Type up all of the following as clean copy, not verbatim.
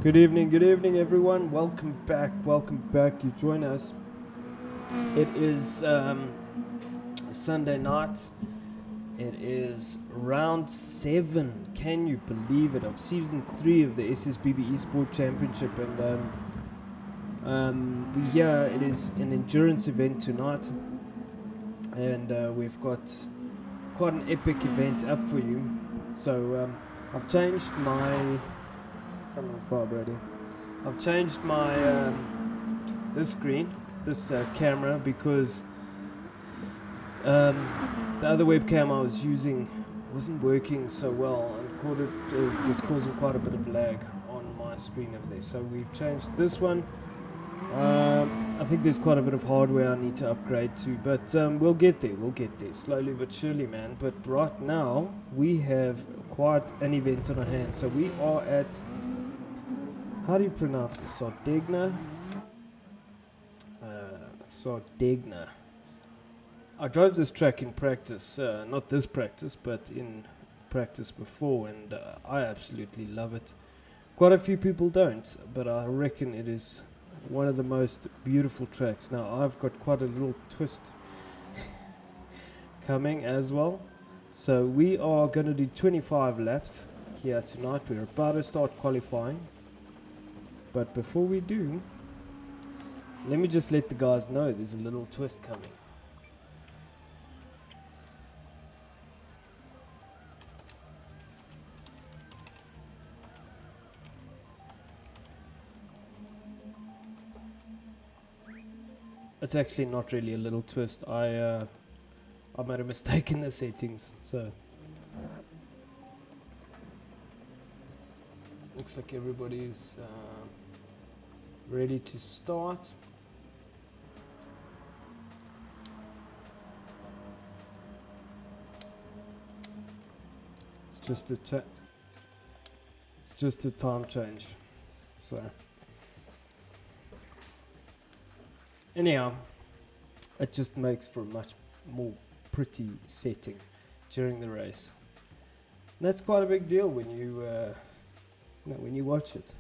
Good evening, everyone. Welcome back. You join us. It is Sunday night. It is round 7. Can you believe it? Of season 3 of the SSBB Esport Championship, and here it is an endurance event tonight, and we've got quite an epic event up for you. So I've changed my. Someone's vibrating. I've changed my this screen, this camera, because the other webcam I was using wasn't working so well and it was causing quite a bit of lag on my screen over there. So we've changed this one. I think there's quite a bit of hardware I need to upgrade to, but we'll get there. Slowly but surely, man. But right now we have quite an event on our hands. So we are at, how do you pronounce it? SARDEGNA? SARDEGNA. I drove this track in practice, not this practice, but in practice before, and I absolutely love it. Quite a few people don't, but I reckon it is one of the most beautiful tracks. Now, I've got quite a little twist coming as well. So we are going to do 25 laps here tonight. We're about to start qualifying. But before we do, let me just let the guys know there's a little twist coming. It's actually not really a little twist. I made a mistake in the settings, so looks like everybody's ready to start. It's just a time change. So anyhow, it just makes for a much more pretty setting during the race. And that's quite a big deal when when you watch it.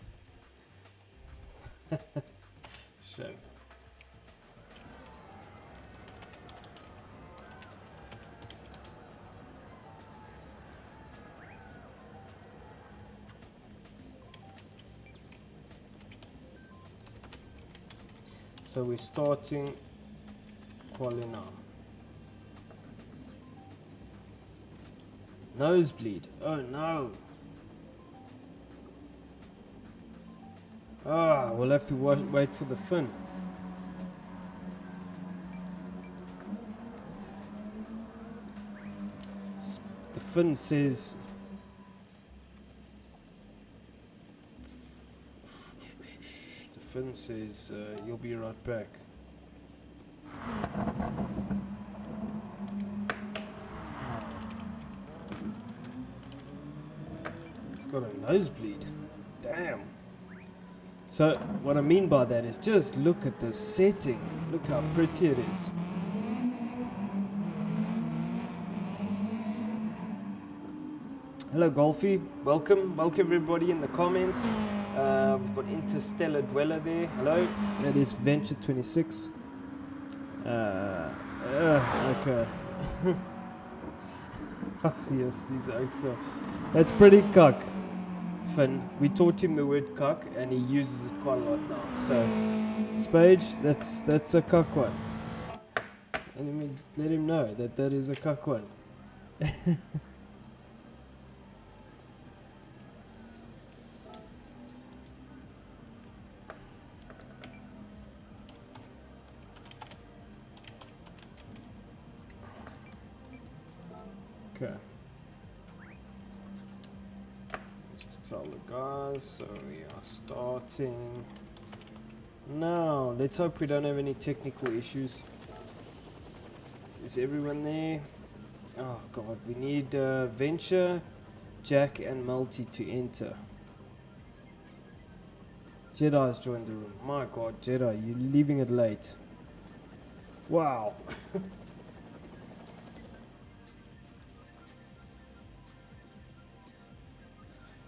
Shame. So we're starting quali now. Nosebleed. Oh no. We'll have to wait for the fin. The fin says you'll be right back. He's got a nosebleed. Damn. So what I mean by that is just look at the setting. Look how pretty it is. Hello Golfy, welcome everybody in the comments. We've got Interstellar Dweller there. Hello, that is Venture 26. Okay. Yes, these oaks are. That's pretty cock, Finn. We taught him the word cock, and he uses it quite a lot now. So, Spage, that's a cock one. And let him know that is a cock one. Okay. Just tell the guys, so we are starting now. Let's hope we don't have any technical issues. Is everyone there? Oh god, we need Venture, Jack and Multi to enter. Jedi's joined the room. My god, Jedi, you're leaving it late. Wow.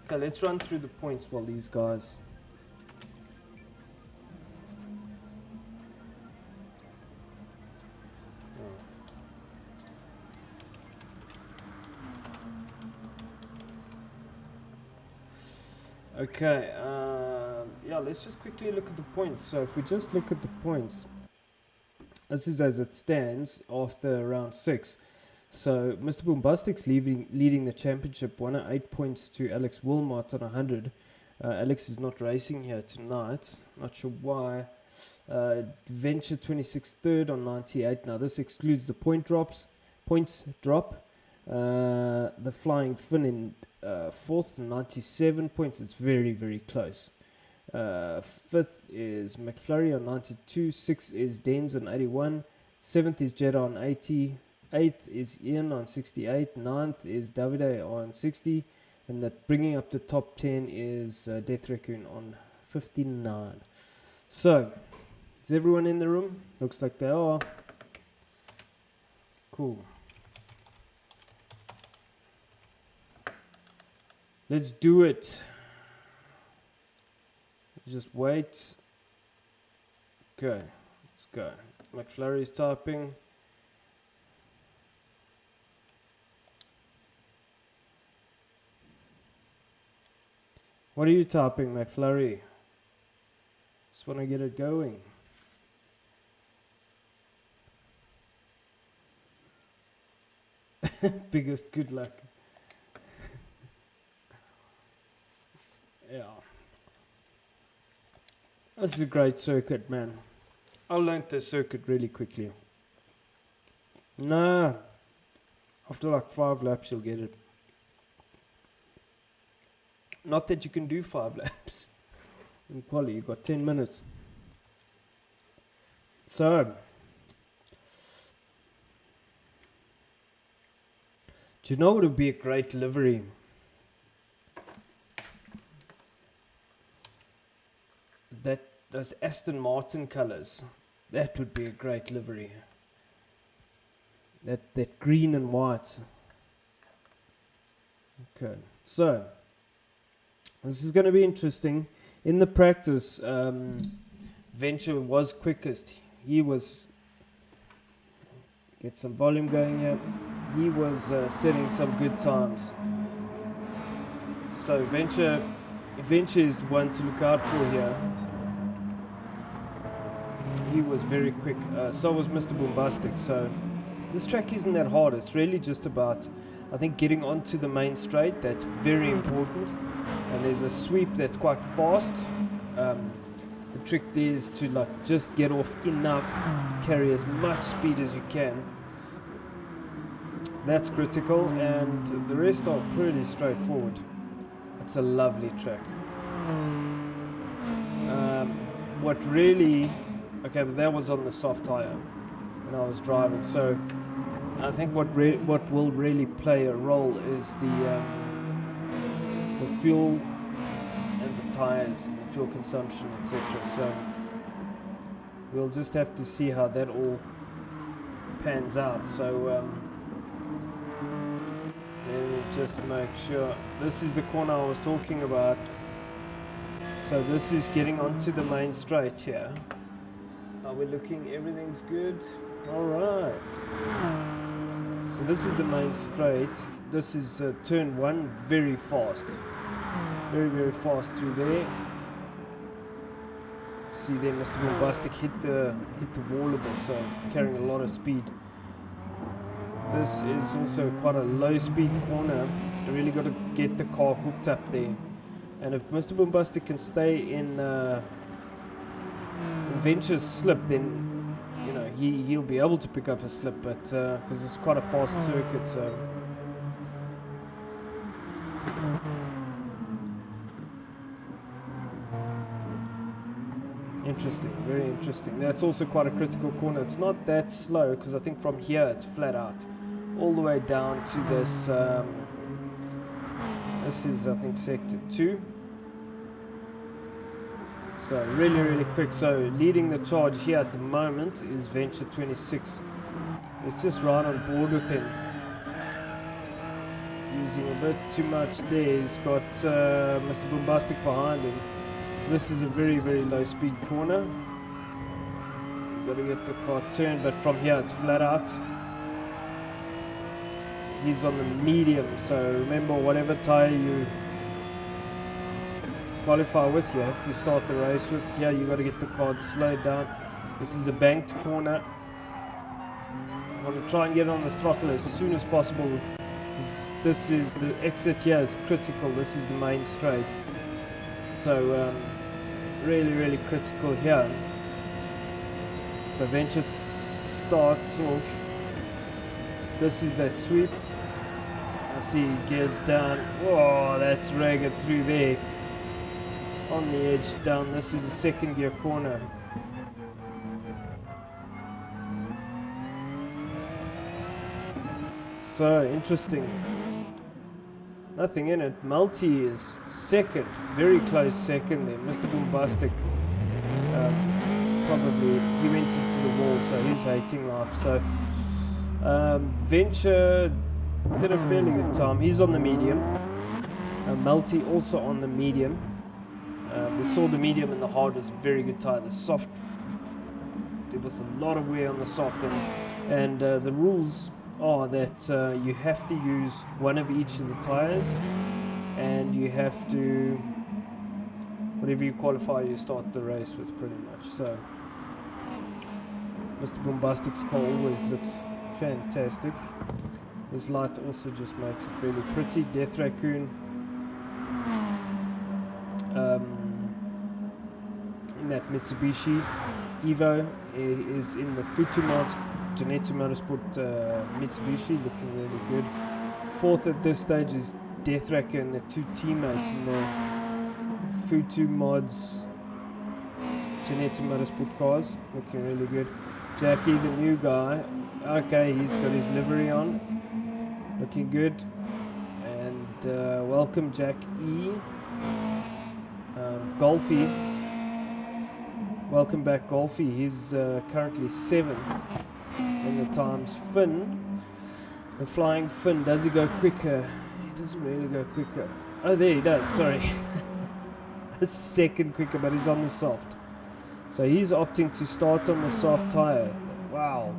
Okay, let's run through the points while these guys Okay, yeah, let's just quickly look at the points. So if we just look at the points, this is as it stands after round 6. So Mr. Bombastic's leading the championship, 108 points to Alex Wilmot on 100. Alex is not racing here tonight, not sure why. Venture 26 third on 98. Now this excludes the points drop. The Flying Finn in fourth, 97 points. It's very, very close. Fifth is McFlurry on 92. Sixth is Dens on 81. Seventh is Jeddah on 80. Eighth is Ian on 68. Ninth is Davide on 60. And that bringing up the top 10 is Death Raccoon on 59. So, is everyone in the room? Looks like they are. Cool. Let's do it. Just wait. Okay, let's go. McFlurry is typing. What are you typing, McFlurry? Just want to get it going. Biggest good luck. Yeah. This is a great circuit, man. I learned the circuit really quickly. Nah. After like 5 laps, you'll get it. Not that you can do 5 laps. In quali, you've got 10 minutes. So, do you know what would be a great livery? Those Aston Martin colours. That would be a great livery. That green and white. Okay, so this is going to be interesting. In the practice, Venture was quickest. He was, get some volume going here. He was setting some good times. So Venture is the one to look out for here. He was very quick. So was Mr. Bombastic. So this track isn't that hard. It's really just about, I think, getting onto the main straight. That's very important. And there's a sweep that's quite fast. The trick there is to just get off enough, carry as much speed as you can. That's critical, and the rest are pretty straightforward. It's a lovely track. What really, okay, but that was on the soft tire when I was driving. So I think what will really play a role is the fuel and the tires and the fuel consumption, etc. So we'll just have to see how that all pans out. So let me just make sure. This is the corner I was talking about. So this is getting onto the main straight here. Are we looking? Everything's good? Alright. So this is the main straight. This is turn 1, very fast. Very, very fast through there. See there, Mr. Bombastic hit the wall a bit, so carrying a lot of speed. This is also quite a low speed corner. You really got to get the car hooked up there. And if Mr. Bombastic can stay in Venture's slip, then he'll be able to pick up a slip, but because it's quite a fast circuit, so. Interesting, very interesting. That's also quite a critical corner. It's not that slow because I think from here it's flat out all the way down to this. This is, I think, sector 2. So really, really quick. So leading the charge here at the moment is Venture 26. It's just right on board with him. Using a bit too much there. He's got Mr. Bombastic behind him. This is a very, very low speed corner. You've got to get the car turned, but from here it's flat out. He's on the medium, so remember whatever tire qualify with, you have to start the race with. Here you got to get the car slowed down. This is a banked corner. I want to try and get on the throttle as soon as possible. This is the exit here is critical. This is the main straight. So really critical here. So Venture starts off. This is that sweep. I see gears down. Whoa, that's ragged through there. On the edge down. This is the second gear corner. So interesting. Nothing in it. Multi is second. Very close second there. Mr. Bombastic. Probably he went into the wall, so he's hating life. So Venture did a fairly good time. He's on the medium. Multi also on the medium. We saw the medium and the hard was a very good tire. The soft, there was a lot of wear on the soft, and the rules are that you have to use one of each of the tires, and you have to, whatever you qualify, you start the race with pretty much. So Mr. Bombastic's car always looks fantastic. His light also just makes it really pretty. Death Raccoon in that Mitsubishi Evo is in the Futumods Genetsu Motorsport Mitsubishi, looking really good. Fourth at this stage is Death Raccoon and the two teammates in the Futumods Genetsu Motorsport cars, looking really good. Jackie, the new guy, okay, he's got his livery on, looking good. And welcome Jack E. Golfy, welcome back Golfy. He's currently 7th in the times. Finn, the flying Finn, does he go quicker? He doesn't really go quicker. Oh, there he does, sorry. A second quicker, but he's on the soft. So he's opting to start on the soft tire. Wow.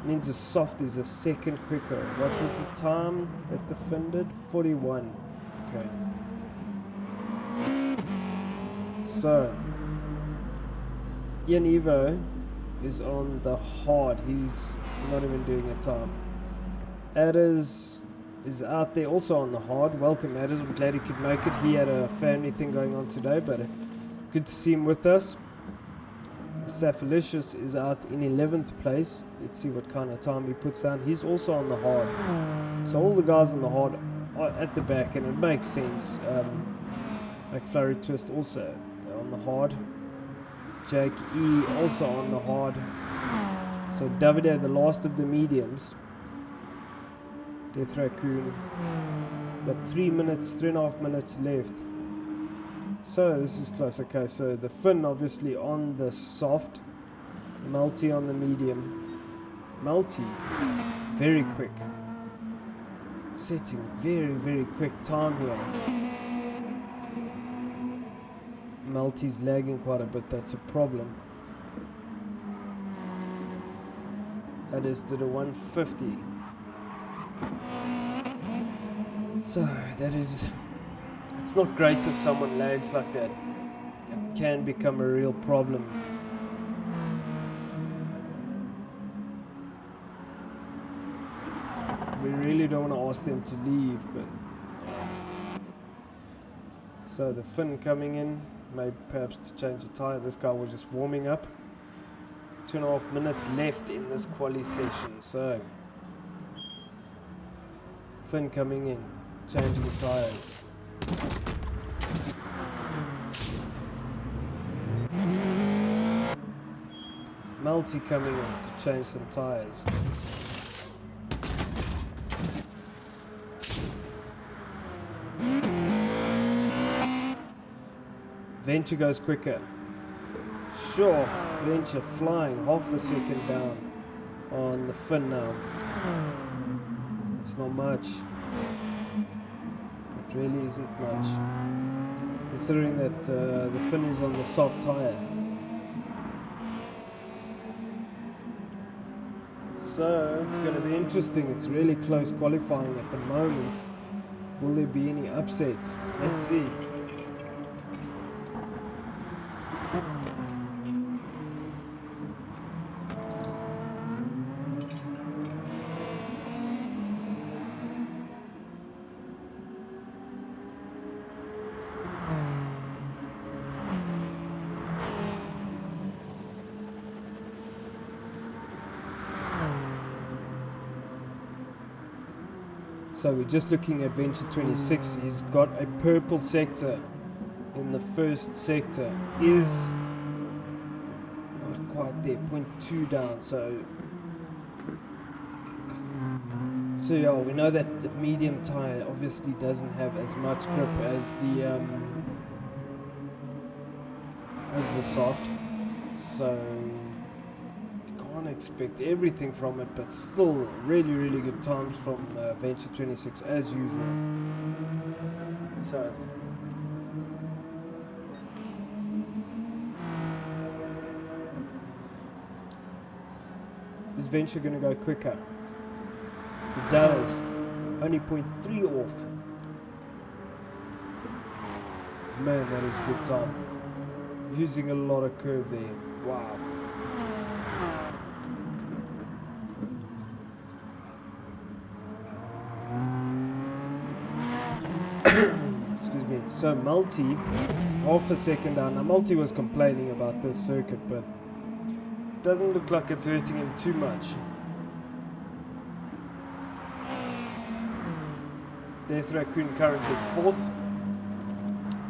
Means the soft is a second quicker. What was the time that the Finn did? 41. Okay. So Ian Evo is on the hard. He's not even doing a time. Adders is out there also on the hard. Welcome Adders. I'm glad he could make it. He had a family thing going on today, but good to see him with us. Safalicious is out in 11th place. Let's see what kind of time he puts down. He's also on the hard. So all the guys on the hard are at the back, and it makes sense. McFlurry Twist also on the hard. Jake E also on the hard. So Davide, the last of the mediums. Death Raccoon. Got 3.5 minutes left. So this is close. Okay, so the Finn obviously on the soft. Multi on the medium. Multi, very quick. Setting very quick time here. Multi's lagging quite a bit, that's a problem. That is to the 150. So that is, it's not great if someone lags like that. It can become a real problem. We really don't want to ask them to leave, but so the Finn coming in, maybe perhaps to change the tire. This guy was just warming up. 2.5 minutes left in this quali session, so Finn coming in, changing the tires. Multi coming in to change some tires. Venture goes quicker. Sure, Venture flying half a second down on the Finn now. It's not much. It really isn't much, considering that the Finn is on the soft tire. So it's going to be interesting. It's really close qualifying at the moment. Will there be any upsets? Let's see. So we're just looking at Venture 26. He's got a purple sector in the first sector. Is not quite there, 0.2 down. So yeah, we know that the medium tire obviously doesn't have as much grip as the soft. So can't expect everything from it, but still really good times from Venture 26 as usual. So is Venture going to go quicker? It does. Only 0.3 off. Man, that is good time. Using a lot of curb there. Wow. Excuse me. So Multi, half a second down. Now Multi was complaining about this circuit, but it doesn't look like it's hurting him too much. Death Raccoon currently 4th.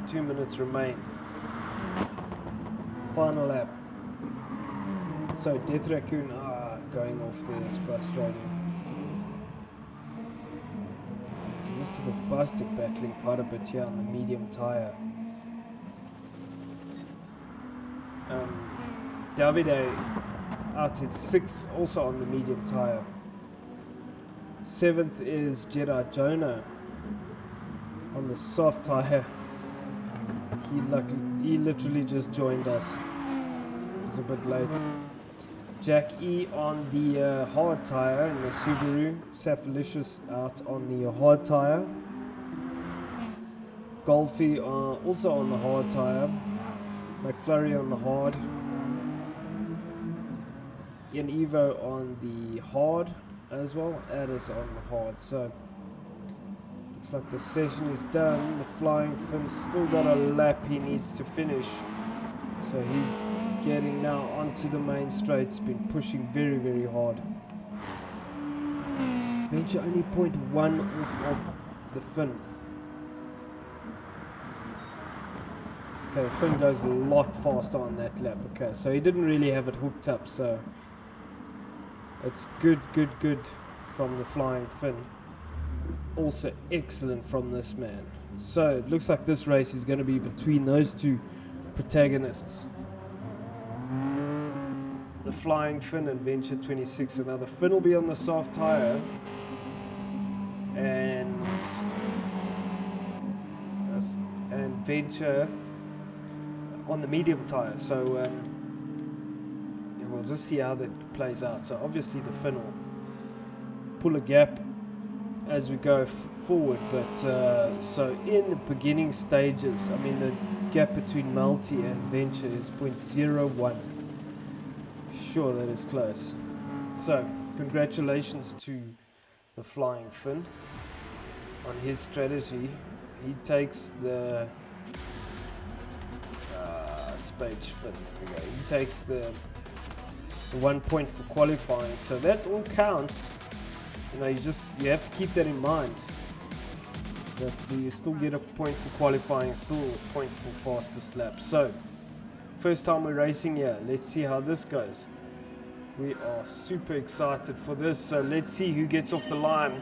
2 minutes remain. Final lap. So Death Raccoon going off there. It's frustrating. Mr. Bombastic battling quite a bit here on the medium tyre. Davide out at 6th, also on the medium tyre. 7th is Jedi Jonah on the soft tyre. He literally just joined us. It was a bit late. Jack E on the hard tyre in the Subaru. Saphalicious out on the hard tyre. Golfy also on the hard tyre. McFlurry on the hard. Ian Evo on the hard as well. Addis on the hard. So looks like the session is done. The Flying Finn's still got a lap he needs to finish. So he's getting now onto the main straight. It's been pushing very hard. Venture only 0.1 off of the Finn. Okay, the Finn goes a lot faster on that lap. Okay, so he didn't really have it hooked up, so it's good from the Flying Finn. Also excellent from this man. So it looks like this race is going to be between those two protagonists. The Flying Finn and Venture 26. Now the Finn will be on the soft tyre and Venture on the medium tyre. So we'll just see how that plays out. So obviously the Finn will pull a gap as we go forward, but so in the beginning stages, I mean the gap between Multi and Venture is 0.01. Sure, that is close. So congratulations to the Flying Finn on his strategy. He takes the Spage Finn. He takes the 1 point for qualifying, so that all counts. You know, you have to keep that in mind. That you still get a point for qualifying, still a point for fastest lap. So, first time we're racing here. Let's see how this goes. We are super excited for this. So let's see who gets off the line.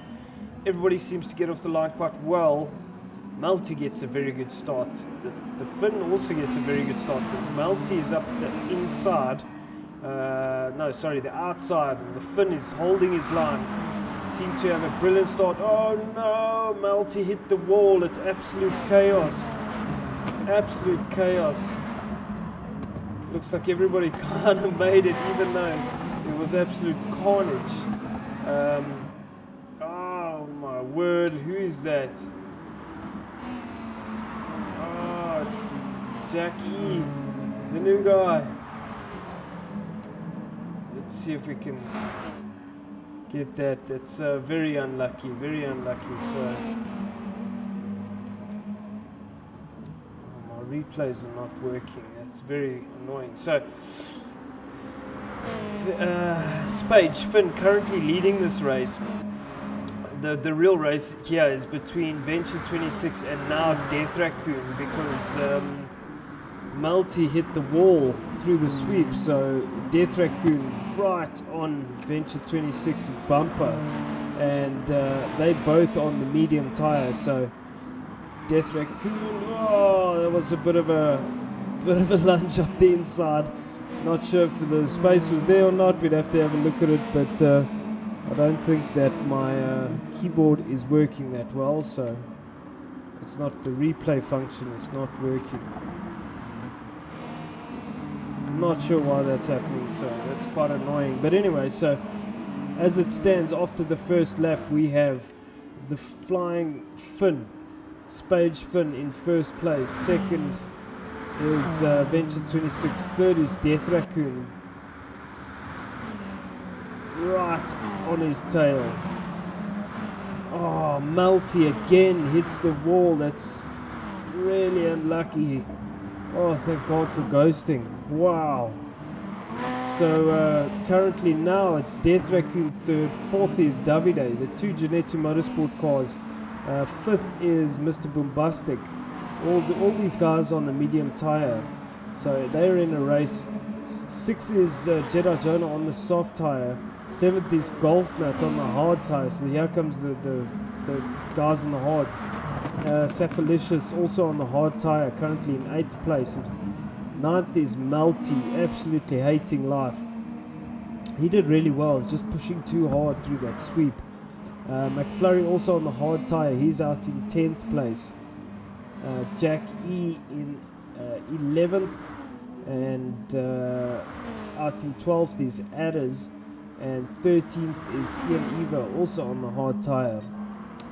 Everybody seems to get off the line quite well. Multi gets a very good start. The Finn also gets a very good start. But Multi is up the inside. The outside. And the Finn is holding his line. Seem to have a brilliant start. Oh no, Multi hit the wall. It's absolute chaos. Absolute chaos. Looks like everybody kind of made it, even though it was absolute carnage. Oh my word, who is that? Oh, it's Jack E. Didn't new guy. Let's see if we can get that. That's very unlucky, very unlucky. So my replays are not working. That's very annoying. So Spage Finn currently leading this race. The real race here is between Venture 26 and now Death Raccoon, because Multi hit the wall through the sweep, so Death Raccoon right on Venture 26 bumper, and they both on the medium tire. So Death Raccoon, oh, that was a bit of a lunge up the inside. Not sure if the space was there or not. We'd have to have a look at it, but I don't think that my keyboard is working that well, so it's not, the replay function is not working. I'm not sure why that's happening, so that's quite annoying. But anyway, so as it stands after the first lap, we have the Flying Finn, Spage Finn in first place. Second is Venture 26. Third is Death Raccoon, right on his tail. Oh, Multi again hits the wall. That's really unlucky. Oh, thank God for ghosting. Wow. So currently now it's Death Raccoon third. Fourth is Davide, the two Genetsu Motorsport cars. Fifth is Mr. Boombastic. All these guys on the medium tire. So they're in a race. Sixth is Jedi Jonah on the soft tire. Seventh is Golf Nut on the hard tire. So here comes the guys on the hards. Saphalicious also on the hard tire, currently in 8th place. Ninth is Multi, absolutely hating life. He did really well, he's just pushing too hard through that sweep. McFlurry also on the hard tire, he's out in 10th place. Jack E in 11th, and out in 12th is Adders, and 13th is Ian Eva, also on the hard tire.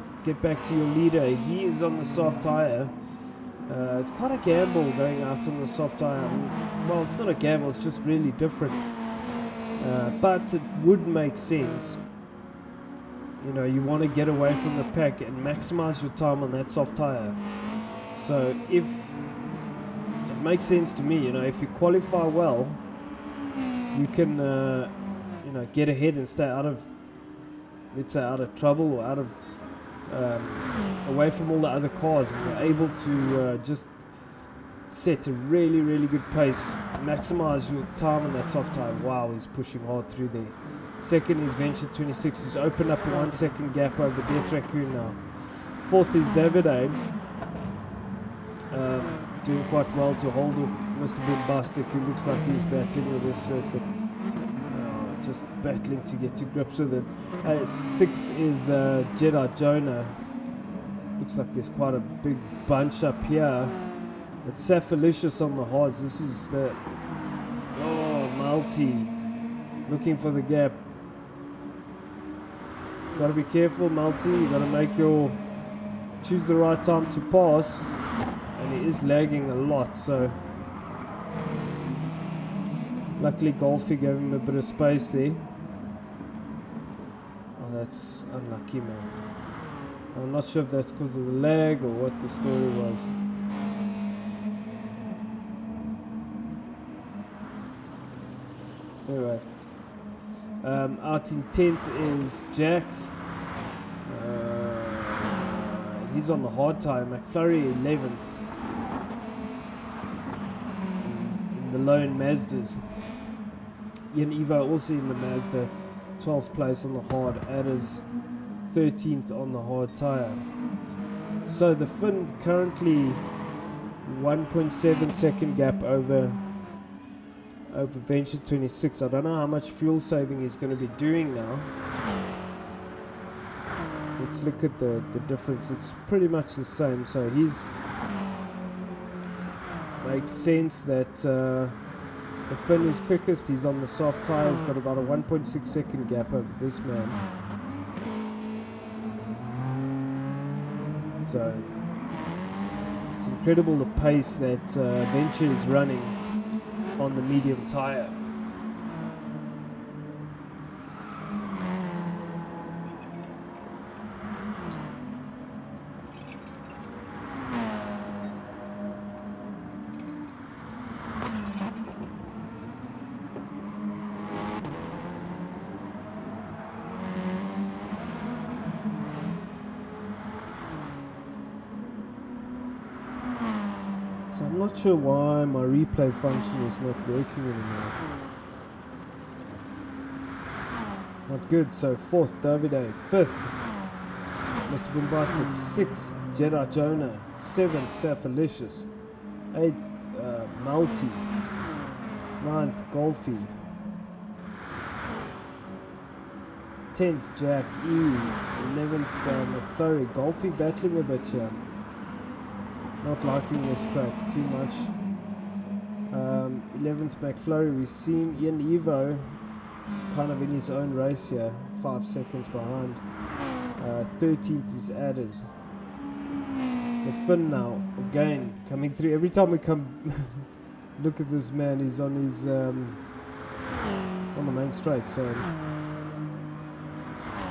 Let's get back to your leader. He is on the soft tire. It's quite a gamble going out on the soft tire. Well, it's not a gamble, it's just really different. But it would make sense. You know, you want to get away from the pack and maximize your time on that soft tire. So if it makes sense to me, you know, if you qualify well, you can, you know, get ahead and stay out of, let's say, out of trouble or out of away from all the other cars, and you're able to just set a really, really good pace, maximize your time on that soft tire. Wow, he's pushing hard through there. Second is Venture 26, who's opened up a 1 second gap over Death Raccoon now. Fourth is Davide, doing quite well to hold off Mr. Boombastic, who looks like he's battling with this circuit. Just battling to get to grips with it. Sixth is Jedi Jonah. Looks like there's quite a big bunch up here. It's Saphalicious on the hards. This is the Multi looking for the gap. Gotta be careful, Multi. You gotta choose the right time to pass, and he is lagging a lot. So luckily, Golfy gave him a bit of space there. Oh, that's unlucky, man. I'm not sure if that's because of the lag or what the story was. Anyway, out in 10th is Jack. He's on the hard tire. McFlurry 11th. In the lone Mazdas. Ian Evo also in the Mazda, 12th place on the hard. Adders 13th on the hard tire. So the Finn currently 1.7 second gap over Venture 26. I don't know how much fuel saving he's going to be doing now. Let's look at the difference. It's pretty much the same. So makes sense that the Finn is quickest. He's on the soft tire. He's got about a 1.6 second gap over this man. So it's incredible the pace that Venture is running. on the medium tire. So I'm not sure why my replay function is not working anymore. Not good. So 4th, Davide. 5th, Mr. Bombastic. 6th, Jedi Jonah. 7th, Safalicious. 8th, Malty. 9th, Golfy. 10th, Jack E. 11th, McFlurry. Golfy battling a bit here. Not liking this track too much. 11th, McFlurry. We've seen Ian Evo kind of in his own race here. 5 seconds behind. 13th is Adders. The Finn now, again, coming through. Every time we come look at this man, he's on his on the main straight. So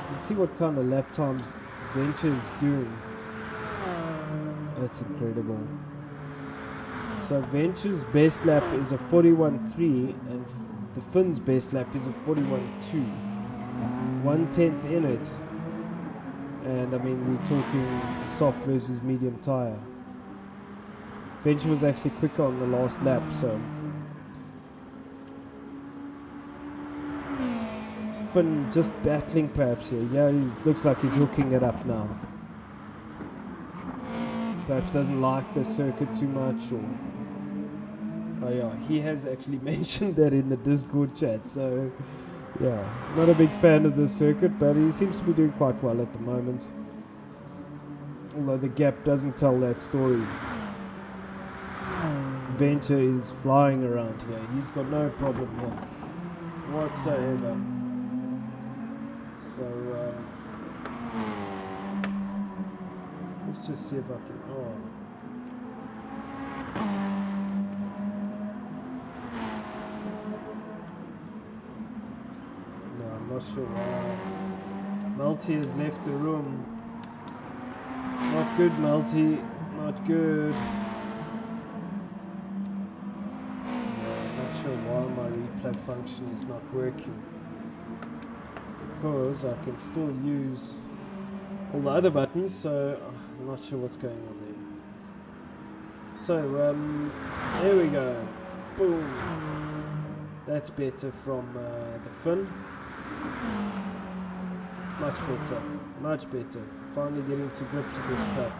let's see what kind of lap times Venture is doing. That's incredible. So Venture's best lap is a 41.3 and the Finn's best lap is a 41.2. 1/10 in it. And I mean, we're talking soft versus medium tire. Venture was actually quicker on the last lap, so Finn just battling perhaps here. Yeah, he looks like he's hooking it up now. Perhaps doesn't like the circuit too much, or oh yeah, he has actually mentioned that in the Discord chat. So yeah, not a big fan of the circuit, but he seems to be doing quite well at the moment. Although the gap doesn't tell that story. Venture is flying around here. He's got no problem here whatsoever. So let's just see if I can. Oh. No, I'm not sure why. Multi has left the room. Not good, Multi. Not good. No, I'm not sure why my replay function is not working. Because I can still use all the other buttons, so I'm not sure what's going on there. So, there we go. Boom. That's better from the Finn. Much better. Much better. Finally getting to grips with this track.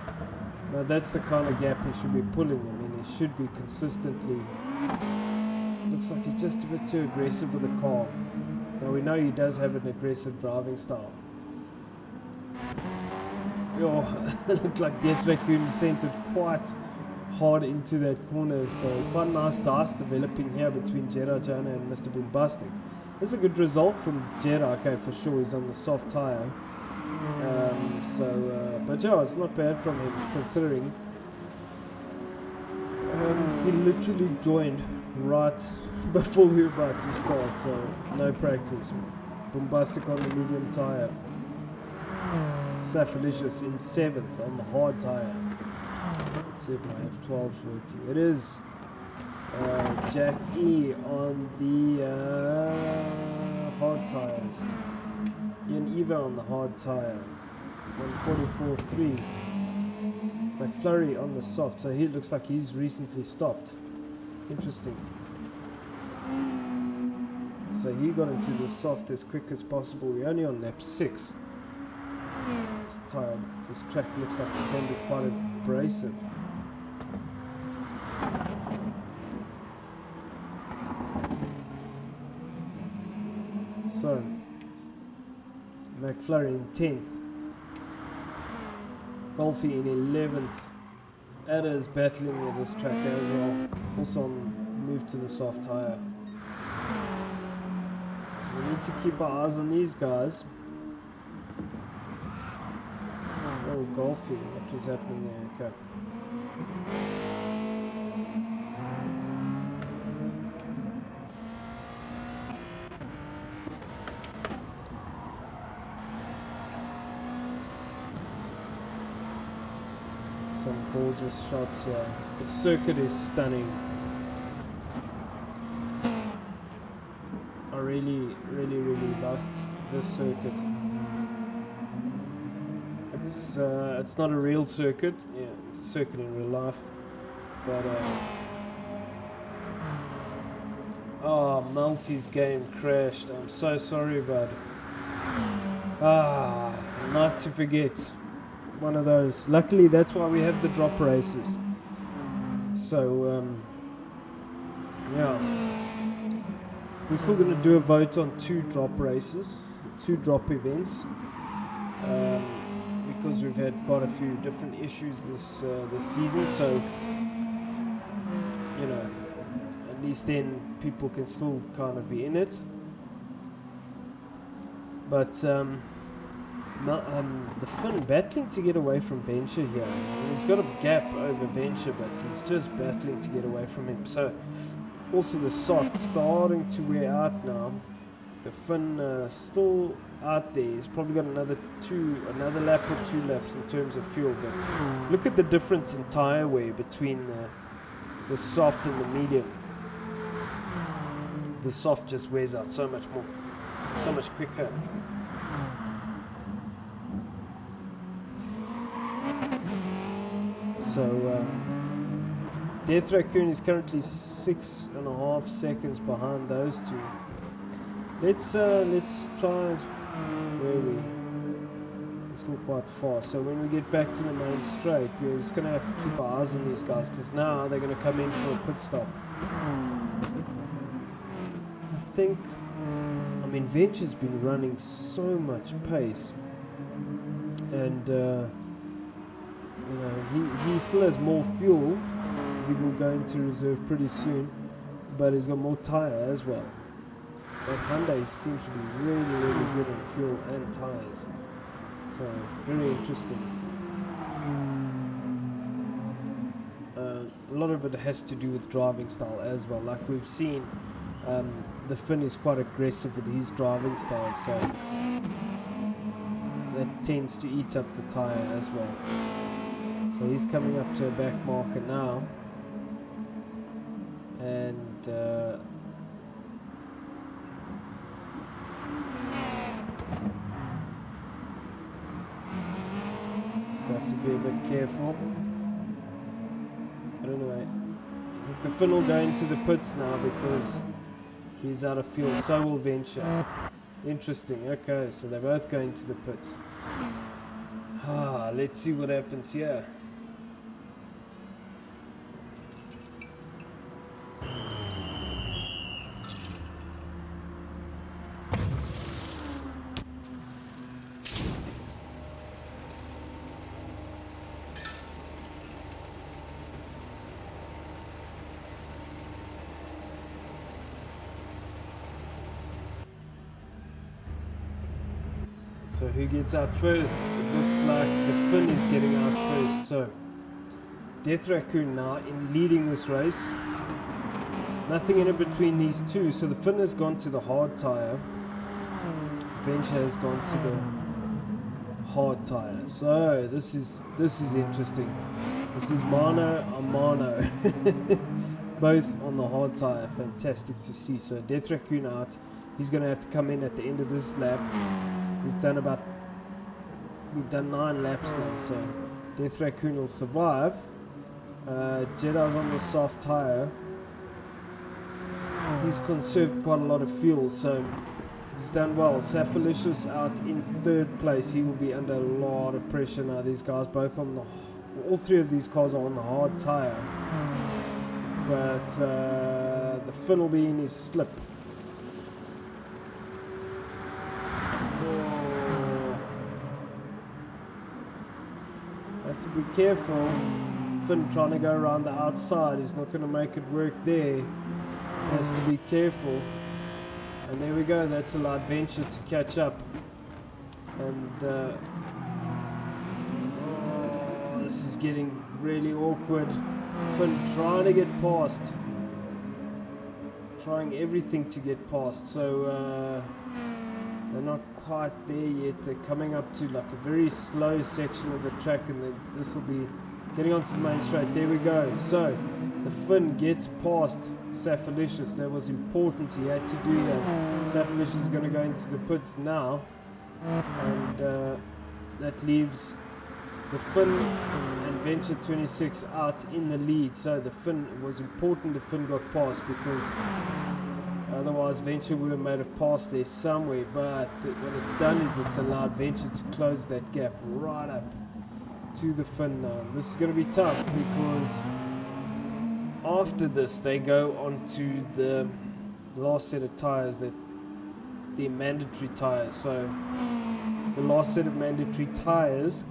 Now that's the kind of gap he should be pulling. I mean, he should be consistently. Looks like he's just a bit too aggressive with the car. Now we know he does have an aggressive driving style. Oh, looked like Death Raccoon sent it quite hard into that corner. So quite a nice dice developing here between Jedi Jonah and Mr. Boombastic. This is a good result from Jedi. Okay, for sure he's on the soft tyre. But yeah, it's not bad from him considering he literally joined right before we were about to start, so no practice. Boombastic on the medium tyre. Safalicious in 7th on the hard tyre. Let's see if my F12's working. It is. Jack E on the hard tyres. Ian Eva on the hard tyre. 144.3. McFlurry on the soft, so he looks like he's recently stopped. Interesting. So he got into the soft as quick as possible. We're only on lap 6. It's tired. This track looks like it can be quite abrasive. So McFlurry in 10th. Golfy in 11th. Adder's battling with this track there as well. Also moved to the soft tyre. So we need to keep our eyes on these guys. Oh, Golfy, what was happening there? Okay. some gorgeous shots here. The circuit is stunning. I really like this circuit. It's not a real circuit. Yeah, it's a circuit in real life. But oh, Malty's game crashed. I'm so sorry about it. Not to forget. One of those. Luckily, that's why we have the drop races. So, yeah. We're still going to do a vote on 2 drop races, 2 drop events, because we've had quite a few different issues this season. So, you know, at least then people can still kind of be in it. But the Finn battling to get away from Venture here. He's got a gap over Venture, but he's just battling to get away from him. So also the soft starting to wear out now. The Finn still out there. He's probably got another lap or 2 laps in terms of fuel. But look at the difference in tire wear between the soft and the medium. The soft just wears out so much more, so much quicker. So Death Raccoon is currently 6.5 seconds behind those 2. Let's try. Where are we? We're still quite far. So when we get back to the main straight, we're just going to have to keep our eyes on these guys, because now they're going to come in for a pit stop. I think, I mean, Venture's been running so much pace, and you know, he still has more fuel. He will go into reserve pretty soon, but he's got more tire as well. That Hyundai seems to be really good on fuel and tires. So very interesting. A lot of it has to do with driving style as well. Like we've seen, the Finn is quite aggressive with his driving style, so that tends to eat up the tire as well. So he's coming up to a back marker now, and just have to be a bit careful. But anyway, I think the Finn will go into the pits now because he's out of fuel. So will Venture. Interesting. Okay, so they're both going to the pits. Let's see what happens here. So who gets out first? It looks like the Finn is getting out first. So Death Raccoon now in leading this race. Nothing in it between these 2. So the Finn has gone to the hard tire. Venture has gone to the hard tire. So this is interesting. This is mano a mano. Both on the hard tire. Fantastic to see. So Death Raccoon out. He's going to have to come in at the end of this lap. We've done 9 laps now, so Death Raccoon will survive. Jedi's on the soft tire. He's conserved quite a lot of fuel, so he's done well. Safalicious out in 3rd place. He will be under a lot of pressure now. These guys both on the, all 3 of these cars are on the hard tire, but the Finn will be in his slip. Have to be careful. Finn trying to go around the outside. He's not going to make it work there. He has to be careful. And there we go. That's allowed Venture to catch up. And this is getting really awkward. Finn trying to get past. Trying everything to get past. So they're not quite there yet. They're coming up to like a very slow section of the track, and then this will be getting onto the main straight. There we go. So the Finn gets past Safalicious. That was important. He had to do that. Safalicious is going to go into the pits now, and that leaves the Finn and Venture 26 out in the lead. So the Finn, it was important the Finn got past, because otherwise Venture would have made a pass there somewhere. But what it's done is it's allowed Venture to close that gap right up to the Finn now. This is going to be tough, because after this they go on to the last set of tyres, that they're mandatory tyres. So the last set of mandatory tyres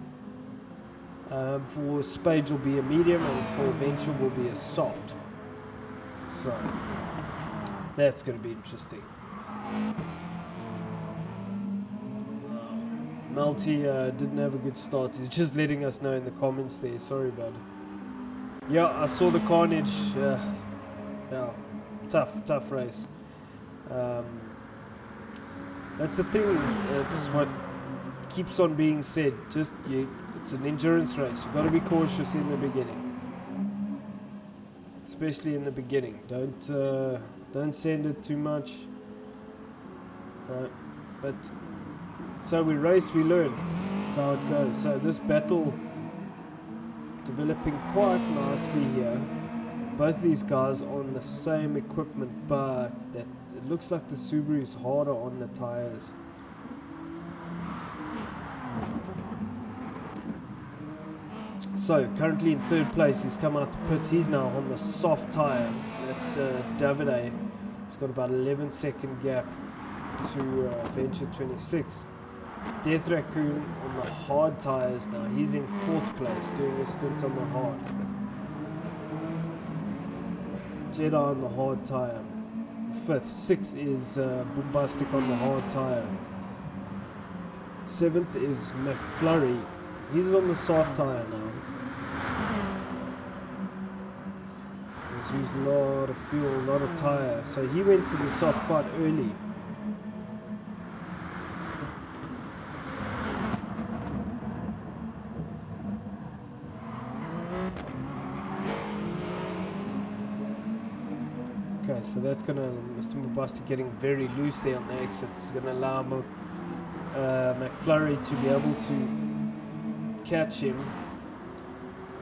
for Spage will be a medium, and for Venture will be a soft. So that's going to be interesting. Melty didn't have a good start. He's just letting us know in the comments there. Sorry about it. Yeah, I saw the carnage. Yeah, tough race. That's the thing. It's what keeps on being said. Just it's an endurance race. You've got to be cautious in the beginning, especially in the beginning. Don't send it too much. But so we race, we learn. That's how it goes. So this battle developing quite nicely here. Both these guys on the same equipment, but it looks like the Subaru is harder on the tires. So currently in third place, he's come out the pits. He's now on the soft tire. That's Davide. He's got about 11-second gap to Venture 26. Death Raccoon on the hard tires now. He's in fourth place, doing a stint on the hard. Jedi on the hard tire. Fifth. Sixth is Bombastic on the hard tire. Seventh is McFlurry. He's on the soft tire now. He's used a lot of fuel, a lot of tire. So he went to the soft quite early. Okay, so that's going to, Mr. Mubasti getting very loose there on the exits. It's going to allow McFlurry to be able to catch him.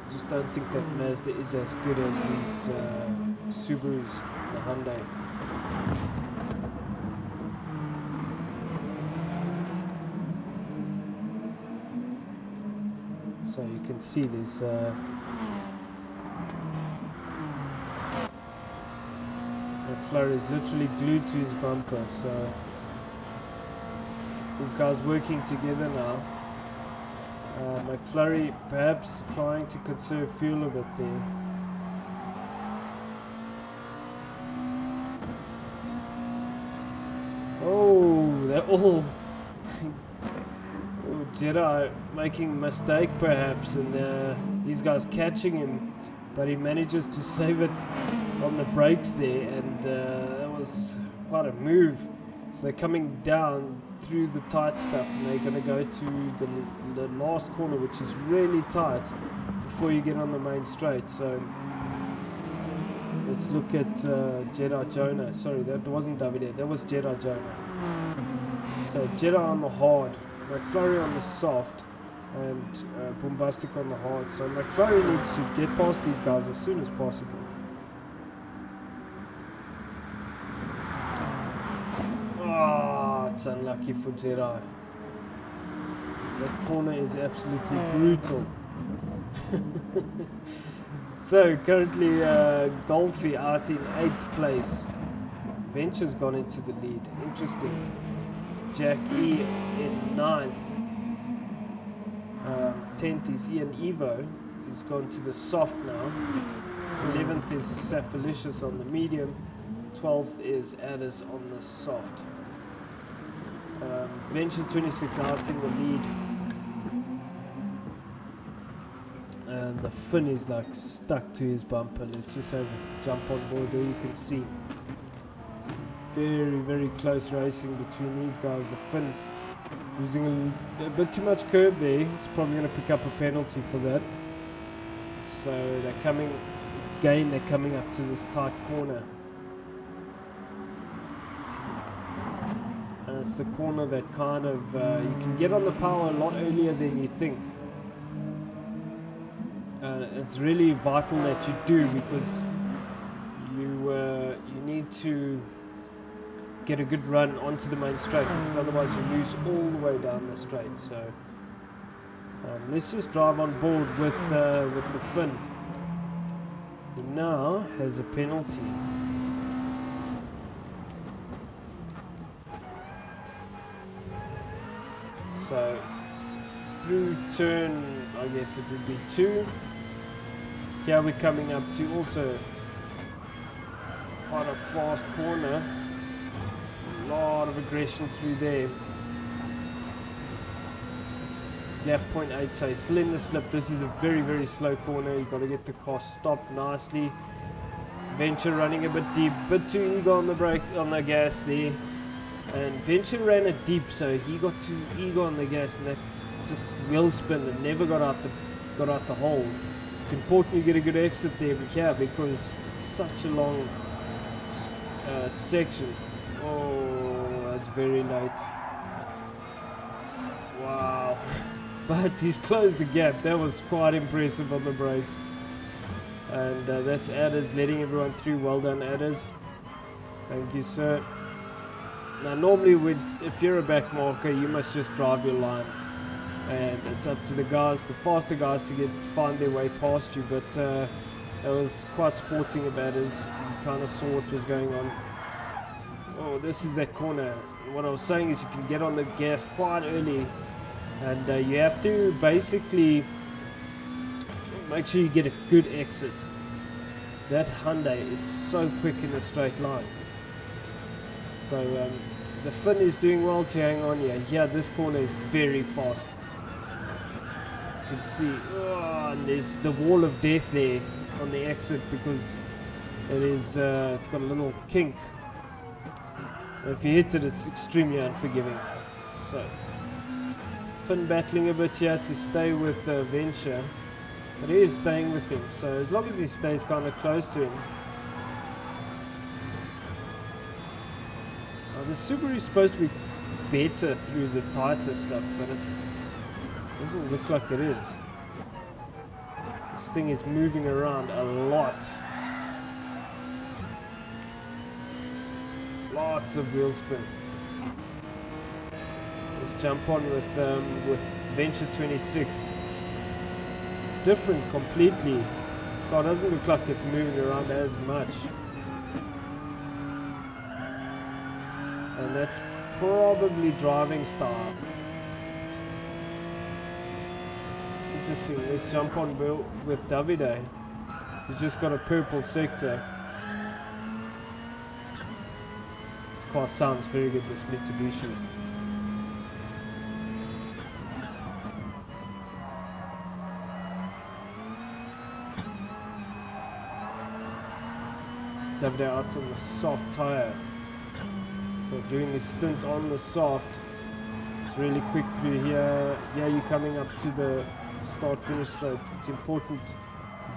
I just don't think that Mazda is as good as these Subarus, the Hyundai. So you can see there's McFlurry is literally glued to his bumper, so these guys working together now. McFlurry perhaps trying to conserve fuel a bit there. Oh, they're all Jedi making a mistake perhaps, and these guys catching him, but he manages to save it on the brakes there, and that was quite a move. So they're coming down through the tight stuff, and they're going to go to the last corner, which is really tight before you get on the main straight. So let's look at Jedi Jonah. Sorry, that wasn't Davide, that was Jedi Jonah. So Jedi on the hard, McFlurry on the soft, and Bombastic on the hard. So McFlurry needs to get past these guys as soon as possible. It's unlucky for Jedi. That corner is absolutely brutal. So currently Golfy out in 8th place. Venture's gone into the lead. Interesting. Jack E in 9th. 10th is Ian Evo. He's gone to the soft now. 11th is Safalicious on the medium. 12th is Adders on the soft. Venture 26 out in the lead, and the Finn is like stuck to his bumper. Let's just have a jump on board there. You can see it's very close racing between these guys. The Finn using a bit too much curb there. He's probably going to pick up a penalty for that. So they're coming again, they're coming up to this tight corner. And it's the corner that kind of, you can get on the power a lot earlier than you think. It's really vital that you do, because you need to get a good run onto the main straight, because otherwise you lose all the way down the straight. So let's just drive on board with the Finn. He now has a penalty. So through turn, I guess it would be 2. Here we're coming up to also quite a fast corner. A lot of aggression through there. Gap 0.8, so still in the slip. This is a very, very slow corner. You've got to get the car stopped nicely. Venture running a bit deep, bit too eager on the brake, on the gas there. And Venture ran it deep, so he got too eager on the gas, and that just wheel spin and never got out the hole. It's important you get a good exit there, because it's such a long section. Oh, that's very late. Wow. But he's closed the gap. That was quite impressive on the brakes. And that's Adders letting everyone through. Well done, Adders. Thank you, sir. Now, normally, if you're a back marker, you must just drive your line. And it's up to the guys, the faster guys, to find their way past you. But that was quite sporting of Adders. You kind of saw what was going on. Oh, this is that corner. What I was saying is you can get on the gas quite early. And you have to basically make sure you get a good exit. That Hyundai is so quick in a straight line. So the Finn is doing well to hang on here. Yeah, this corner is very fast. You can see, and there's the wall of death there on the exit, because it's got a little kink. And if you hit it, it's extremely unforgiving. So Finn battling a bit here to stay with Venture, but he is staying with him. So as long as he stays kind of close to him. Now, the Subaru is supposed to be better through the tighter stuff, but it doesn't look like it is. This thing is moving around a lot. Lots of wheel spin. Let's jump on with Venture 26. Different completely. This car doesn't look like it's moving around as much. And that's probably driving style. Interesting. Let's jump on with Davide. He's just got a purple sector. This car sounds very good, this Mitsubishi. Davide out on the soft tire. So doing a stint on the soft. It's really quick through here. Here you're coming up to the start-finish straight. It's important to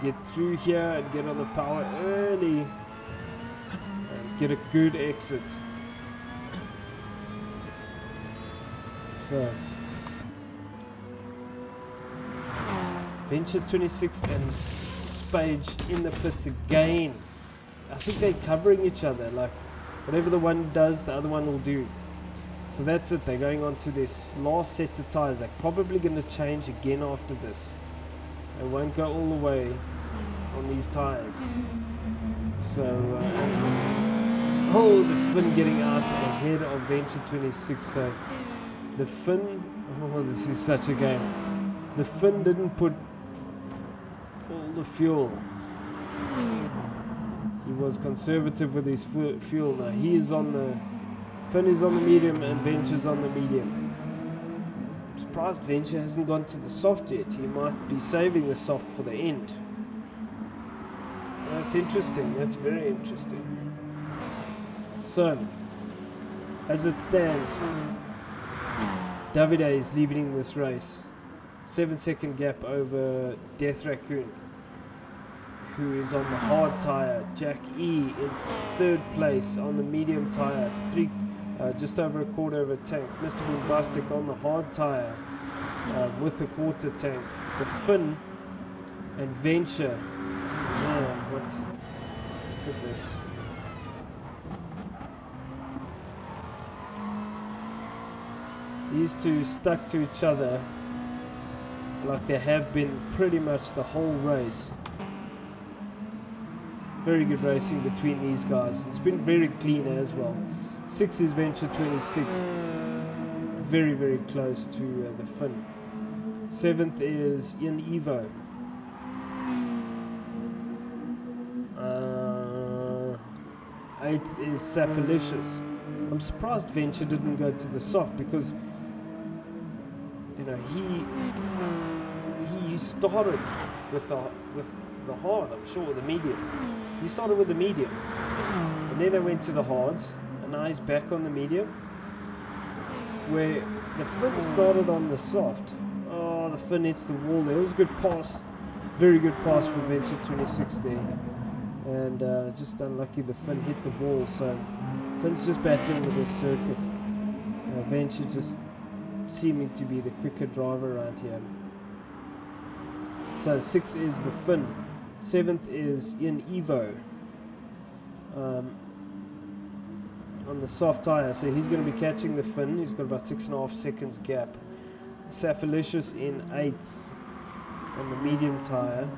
get through here and get on the power early and get a good exit. So Venture 26 and Spage in the pits again. I think they're covering each other, like whatever the one does, the other one will do. So that's it, they're going on to this last set of tires. They're probably going to change again after this. They won't go all the way on these tires. So, oh, the Finn getting out ahead of Venture 26. So the Finn, oh, this is such a game. The Finn didn't put all the fuel. He was conservative with his fuel. Now he is on the Finn is on the medium and Venture's on the medium. I'm surprised Venture hasn't gone to the soft yet. He might be saving the soft for the end. That's interesting. That's very interesting. So, as it stands, Davide is leading this race. 7-second gap over Death Raccoon. who is on the hard tyre. Jack E in 3rd place on the medium tyre, just over a quarter of a tank. Mr. Boombastic on the hard tyre with a quarter tank. The Finn and Venture. Man, what? Look at this. These two stuck to each other like they have been pretty much the whole race. Very good racing between these guys. It's been very clean as well. 6 is Venture 26. Very, very close to the Finn. 7th is Ian Evo. 8th is Saphilicious. I'm surprised Venture didn't go to the soft because, you know, he started with the hard, I'm sure, the medium. He started with the medium, and then they went to the hards, and now he's back on the medium, where the Finn started on the soft. Oh, the Finn hits the wall. There was a good pass, very good pass from Venture 26 there, and just unlucky the Finn hit the wall. So Finn's just battling with this circuit. Venture just seeming to be the quicker driver around here. So 6 is the Finn. 7th is Ian Evo on the soft tyre. So he's going to be catching the Finn. He's got about 6.5 seconds gap. Saphilicious in 8th on the medium tyre.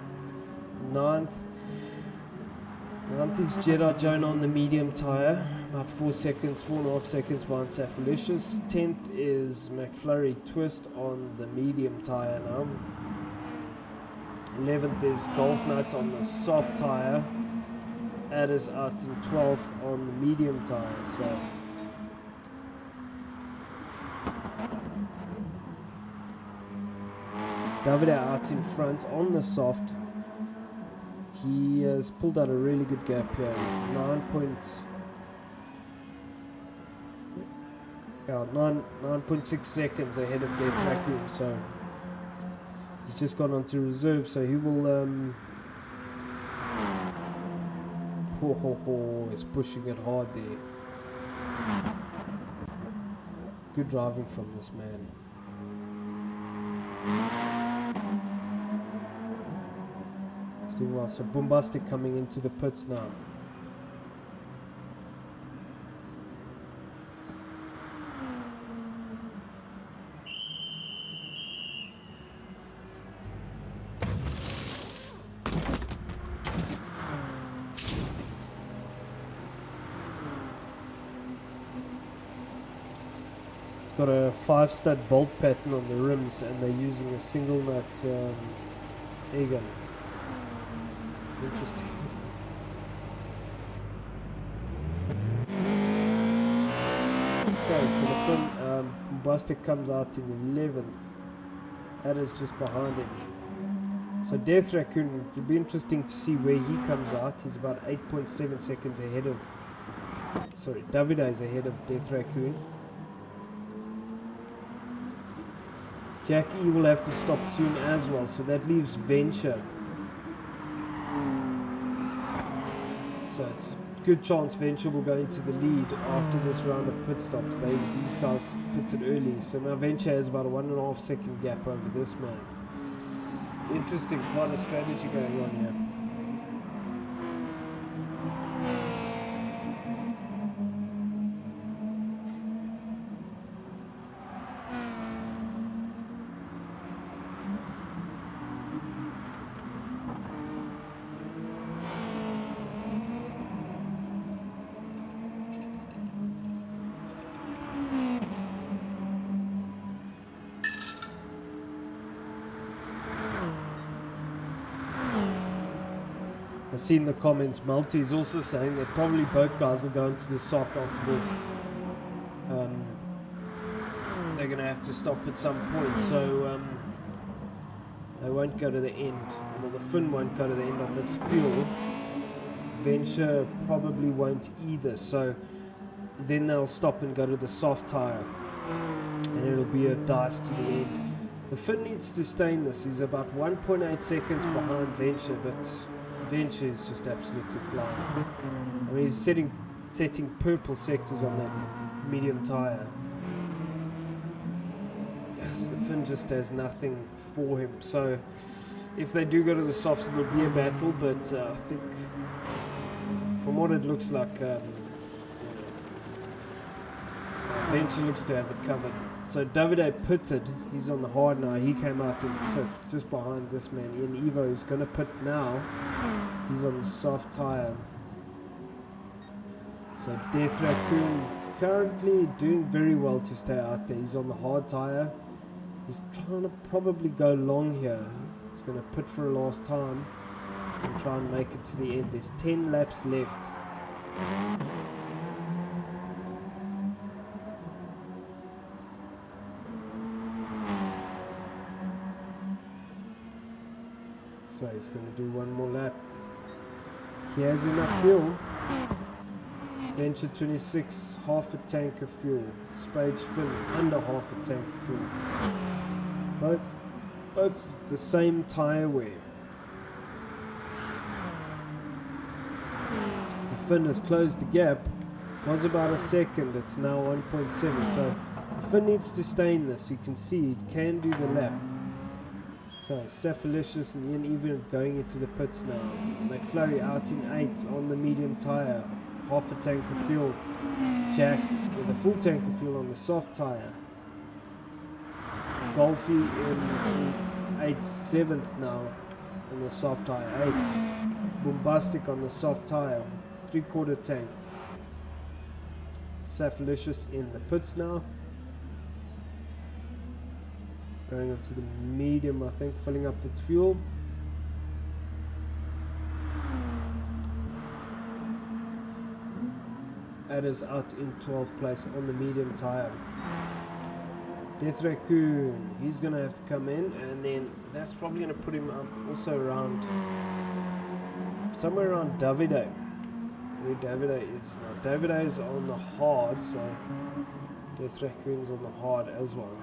9th is Jedi Jonah on the medium tyre. About 4.5 seconds behind Saphilicious. 10th is McFlurry Twist on the medium tyre now. 11th is Golf Nut on the soft tyre. Adders out in 12th on the medium tyre. So Davide out in front on the soft. He has pulled out a really good gap here. He's 9.6 seconds ahead of Death Raccoon. So he's just gone on to reserve, so he will he's pushing it hard there. Good driving from this man. He's doing well. So Boombastic coming into the pits now. Got a 5-stud bolt pattern on the rims, and they're using a single nut air gun. Interesting. Okay, so the Finn Boombastic comes out in 11th. That is just behind him. So Death Raccoon, it'll be interesting to see where he comes out. He's about 8.7 seconds ahead of. Sorry, Davide is ahead of Death Raccoon. Jackie will have to stop soon as well, so that leaves Venture. So it's a good chance Venture will go into the lead after this round of pit stops. These guys pitted early, so now Venture has about a 1.5 second gap over this man. Interesting, quite a strategy going on here. I've seen the comments. Multi is also saying that probably both guys will go into the soft after this. They're going to have to stop at some point, so they won't go to the end. Well, the Finn won't go to the end on its fuel. Venture probably won't either, so then they'll stop and go to the soft tyre, and it'll be a dice to the end. The Finn needs to stay in this. He's about 1.8 seconds behind Venture, but Venture is just absolutely flying. I mean, he's setting purple sectors on that medium tyre. Yes, the Finn just has nothing for him. So if they do go to the softs, it'll be a battle, but I think from what it looks like, Venture looks to have it covered. So Davide pitted, he's on the hard now, he came out in 5th, just behind this man, Ian Evo, who's going to pit now. He's on the soft tyre. So Death Raccoon currently doing very well to stay out there. He's on the hard tyre. He's trying to probably go long here. He's going to pit for a last time and try and make it to the end. There's 10 laps left. So he's going to do one more lap. He has enough fuel. Venture 26, half a tank of fuel. Spage Finn, under half a tank of fuel. Both the same tyre wear. The Finn has closed the gap. Was about a second, it's now 1.7. So the Finn needs to stay in this. You can see it can do the lap. So Safalicious and Ian even going into the pits now. McFlurry out in 8 on the medium tyre. Half a tank of fuel. Jack with a full tank of fuel on the soft tyre. Golfy in 8th, 7th now on the soft tyre. 8th. Bombastic on the soft tyre. 3/4 tank. Safalicious in the pits now. Going up to the medium, I think, filling up with fuel. Adder's out in 12th place on the medium tyre. Death Raccoon, he's going to have to come in, and then that's probably going to put him up also around, somewhere around Davide. Where Davide is now. Davide is on the hard, so Death Raccoon's on the hard as well.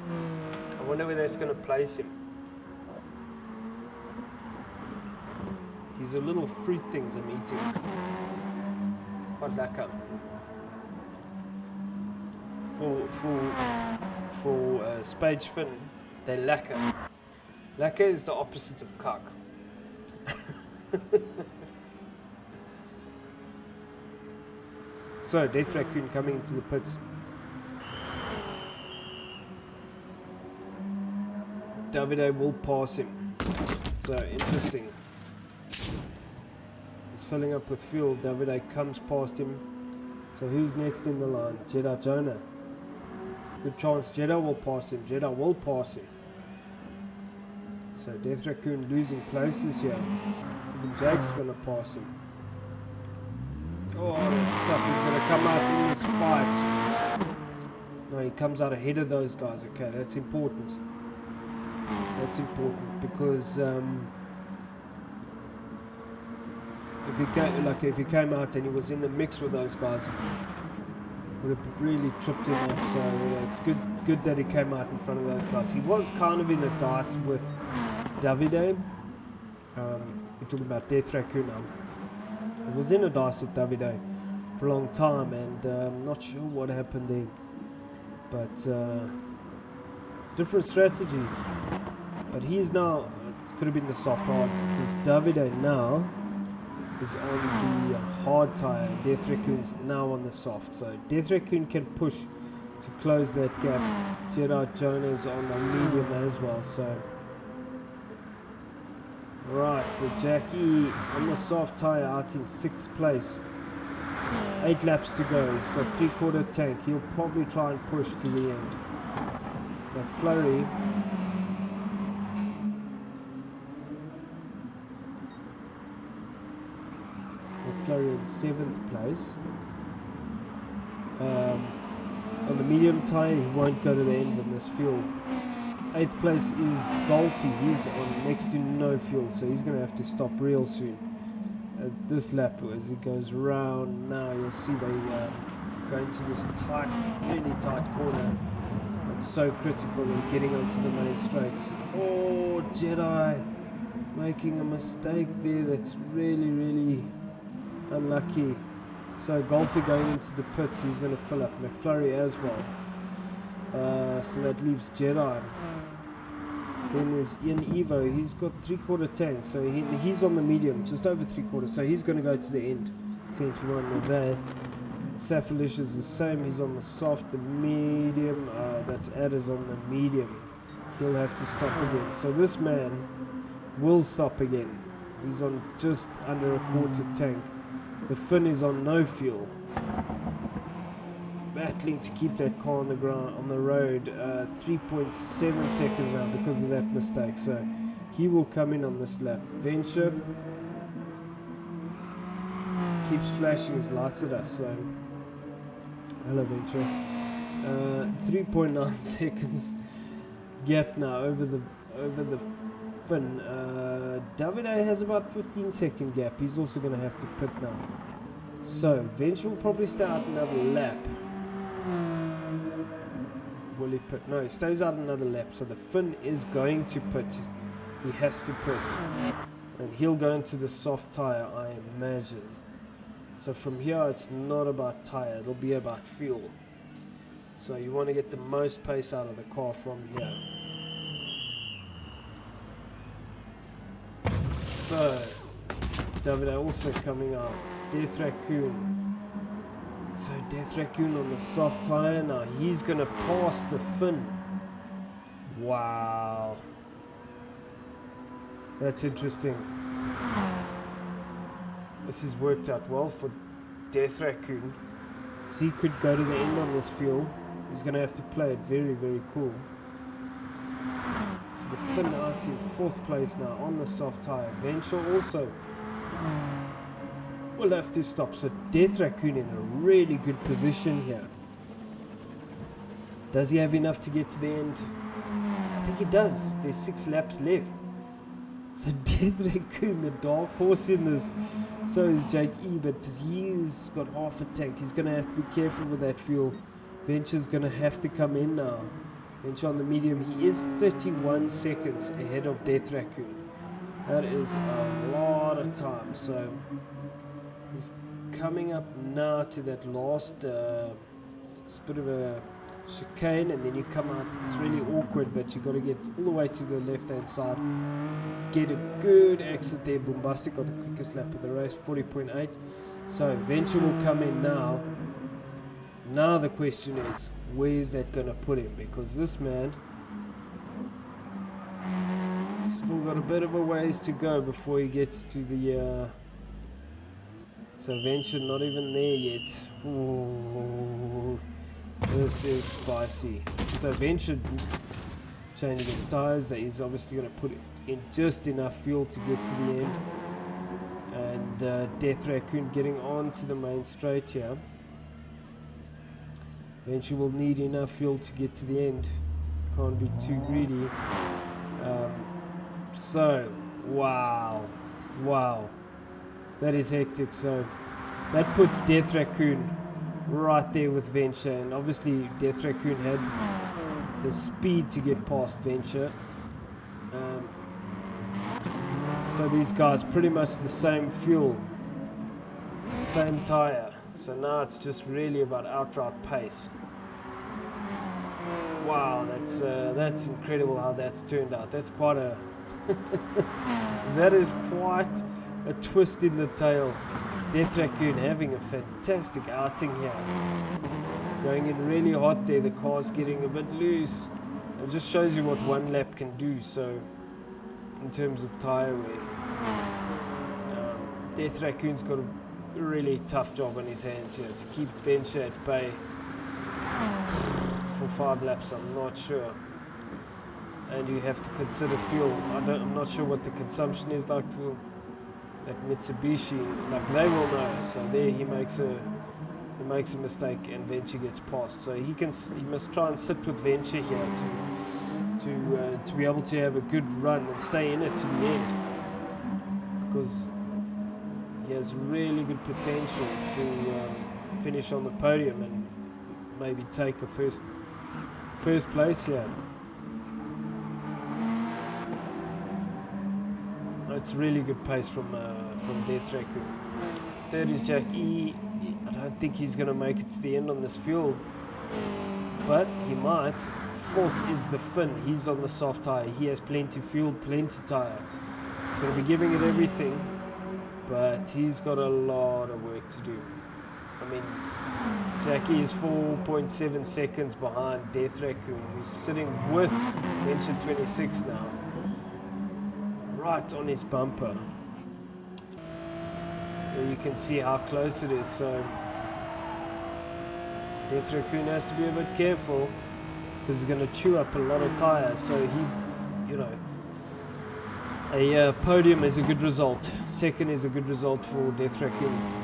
I wonder where that's going to place him. These are little fruit things I'm eating. Quite lekker. For Spage Finn, they're lekker. Lekker is the opposite of kak. So, Death Raccoon coming into the pits. Davide will pass him. So, interesting. He's filling up with fuel. Davide comes past him. So, who's next in the line? Jeddah Jonah. Good chance Jeddah will pass him. Jeddah will pass him. So, Death Raccoon losing places here. Even Jack's going to pass him. Oh, that's tough. He's going to come out in this fight. No, he comes out ahead of those guys. Okay, that's important. That's important because if he came out and he was in the mix with those guys, it would have really tripped him up. So it's good that he came out in front of those guys. He was kind of in a dice with Davide. We're talking about Death Raccoon now. He was in a dice with Davide for a long time, and I'm not sure what happened there. But different strategies. But he is now, it could have been the soft hard, because Davide now is on the hard tyre, and Death Raccoon's now on the soft. So Death Raccoon can push to close that gap. Jeddah Jonah is on the medium as well. So right, so Jackie on the soft tyre out in 6th place. 8 laps to go. He's got 3/4 tank. He'll probably try and push to the end. McFlurry in 7th place. On the medium tyre, he won't go to the end with this fuel. 8th place is Golfy. He's on next to no fuel, so he's going to have to stop real soon. This lap, as it goes round now, you'll see they go into this tight, really tight corner. It's so critical in getting onto the main straight. Oh, Jedi making a mistake there. That's really unlucky. So Golfer going into the pits, he's going to fill up. McFlurry as well. So that leaves Jedi. Then there's Ian Evo. He's got 3/4 tank, so he's on the medium, just over 3/4. So he's going to go to the end. 10 to 1 with that. Safalish is the same. He's on the soft, the medium. That's Adder's on the medium. He'll have to stop again. So this man will stop again. He's on just under a 1/4 tank. The Finn is on no fuel. Battling to keep that car on the ground, on the road. 3.7 seconds now because of that mistake. So he will come in on this lap. Venture keeps flashing his lights at us. So hello, Venture. 3.9 seconds gap now over the Finn. Davide has about 15-second gap. He's also going to have to pit now. So Venture will probably stay out another lap. Will he pit? No, he stays out another lap. So the Finn is going to pit. He has to pit. And he'll go into the soft tyre, I imagine. So from here, it's not about tyre. It'll be about fuel. So you want to get the most pace out of the car from here. So Davide also coming out. Death Raccoon. So Death Raccoon on the soft tyre now. He's going to pass the Finn. Wow. That's interesting. This has worked out well for Death Raccoon. So he could go to the end on this fuel. He's going to have to play it very cool. So the Finn out in 4th place now on the soft tyre. Venture also will have to stop. So Death Raccoon in a really good position here. Does he have enough to get to the end? I think he does. There's 6 laps left. So Death Raccoon, the dark horse in this. So is Jake E, but he's got half a tank. He's going to have to be careful with that fuel. Venture's going to have to come in now. Venture on the medium. He is 31 seconds ahead of Death Raccoon. That is a lot of time. So he's coming up now to that last, it's a bit of a chicane, and then you come out. It's really awkward, but you got to get all the way to the left hand side, get a good exit there. Bombastic got the quickest lap of the race, 40.8. so Venture will come in now. Now the question is, where is that going to put him? Because this man still got a bit of a ways to go before he gets to the so Venture not even there yet. Ooh, this is spicy. So Venture changing his tires. That he's obviously going to put in just enough fuel to get to the end. And Death Raccoon getting on to the main straight here. Venture will need enough fuel to get to the end. Can't be too greedy. So wow, that is hectic. So that puts Death Raccoon right there with Venture, and obviously Death Raccoon had the speed to get past Venture. So these guys pretty much the same fuel, same tire. So now it's just really about outright pace. Wow, that's incredible how that's turned out. That's quite a that is quite a twist in the tail. Death Raccoon having a fantastic outing here. Going in really hot there. The car's getting a bit loose. It just shows you what one lap can do. So in terms of tyre wear, Death Raccoon's got a really tough job on his hands here to keep Venture at bay for 5 laps. I'm not sure. And you have to consider fuel. I'm not sure what the consumption is like for that Mitsubishi. Like they will know. So there he makes a mistake and Venture gets past. So he must try and sit with Venture here to be able to have a good run and stay in it to the end, because he has really good potential to finish on the podium and maybe take a first place here. it's really good pace from Death Raccoon. Third is Jack E. I don't think he's going to make it to the end on this fuel, but he might. Fourth is the Finn. He's on the soft tyre. He has plenty fuel, plenty tyre. He's going to be giving it everything, but he's got a lot of work to do. I mean, Jackie is 4.7 seconds behind Death Raccoon, who's sitting with Venture 26 now, right on his bumper. There you can see how close it is, so Death Raccoon has to be a bit careful because he's going to chew up a lot of tyres. So he, you know, a podium is a good result. Second is a good result for Death Raccoon.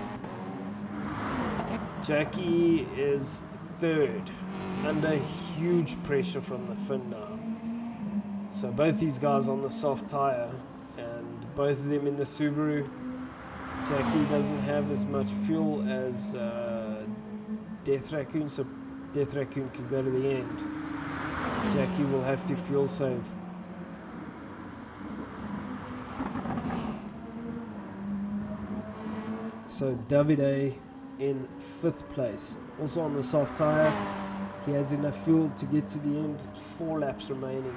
Jackie is third, under huge pressure from the Finn now. So both these guys on the soft tyre, and both of them in the Subaru. Jackie doesn't have as much fuel as Death Raccoon, so Death Raccoon can go to the end. Jackie will have to fuel save. So Davide in 5th place, also on the soft tyre. He has enough fuel to get to the end. 4 laps remaining.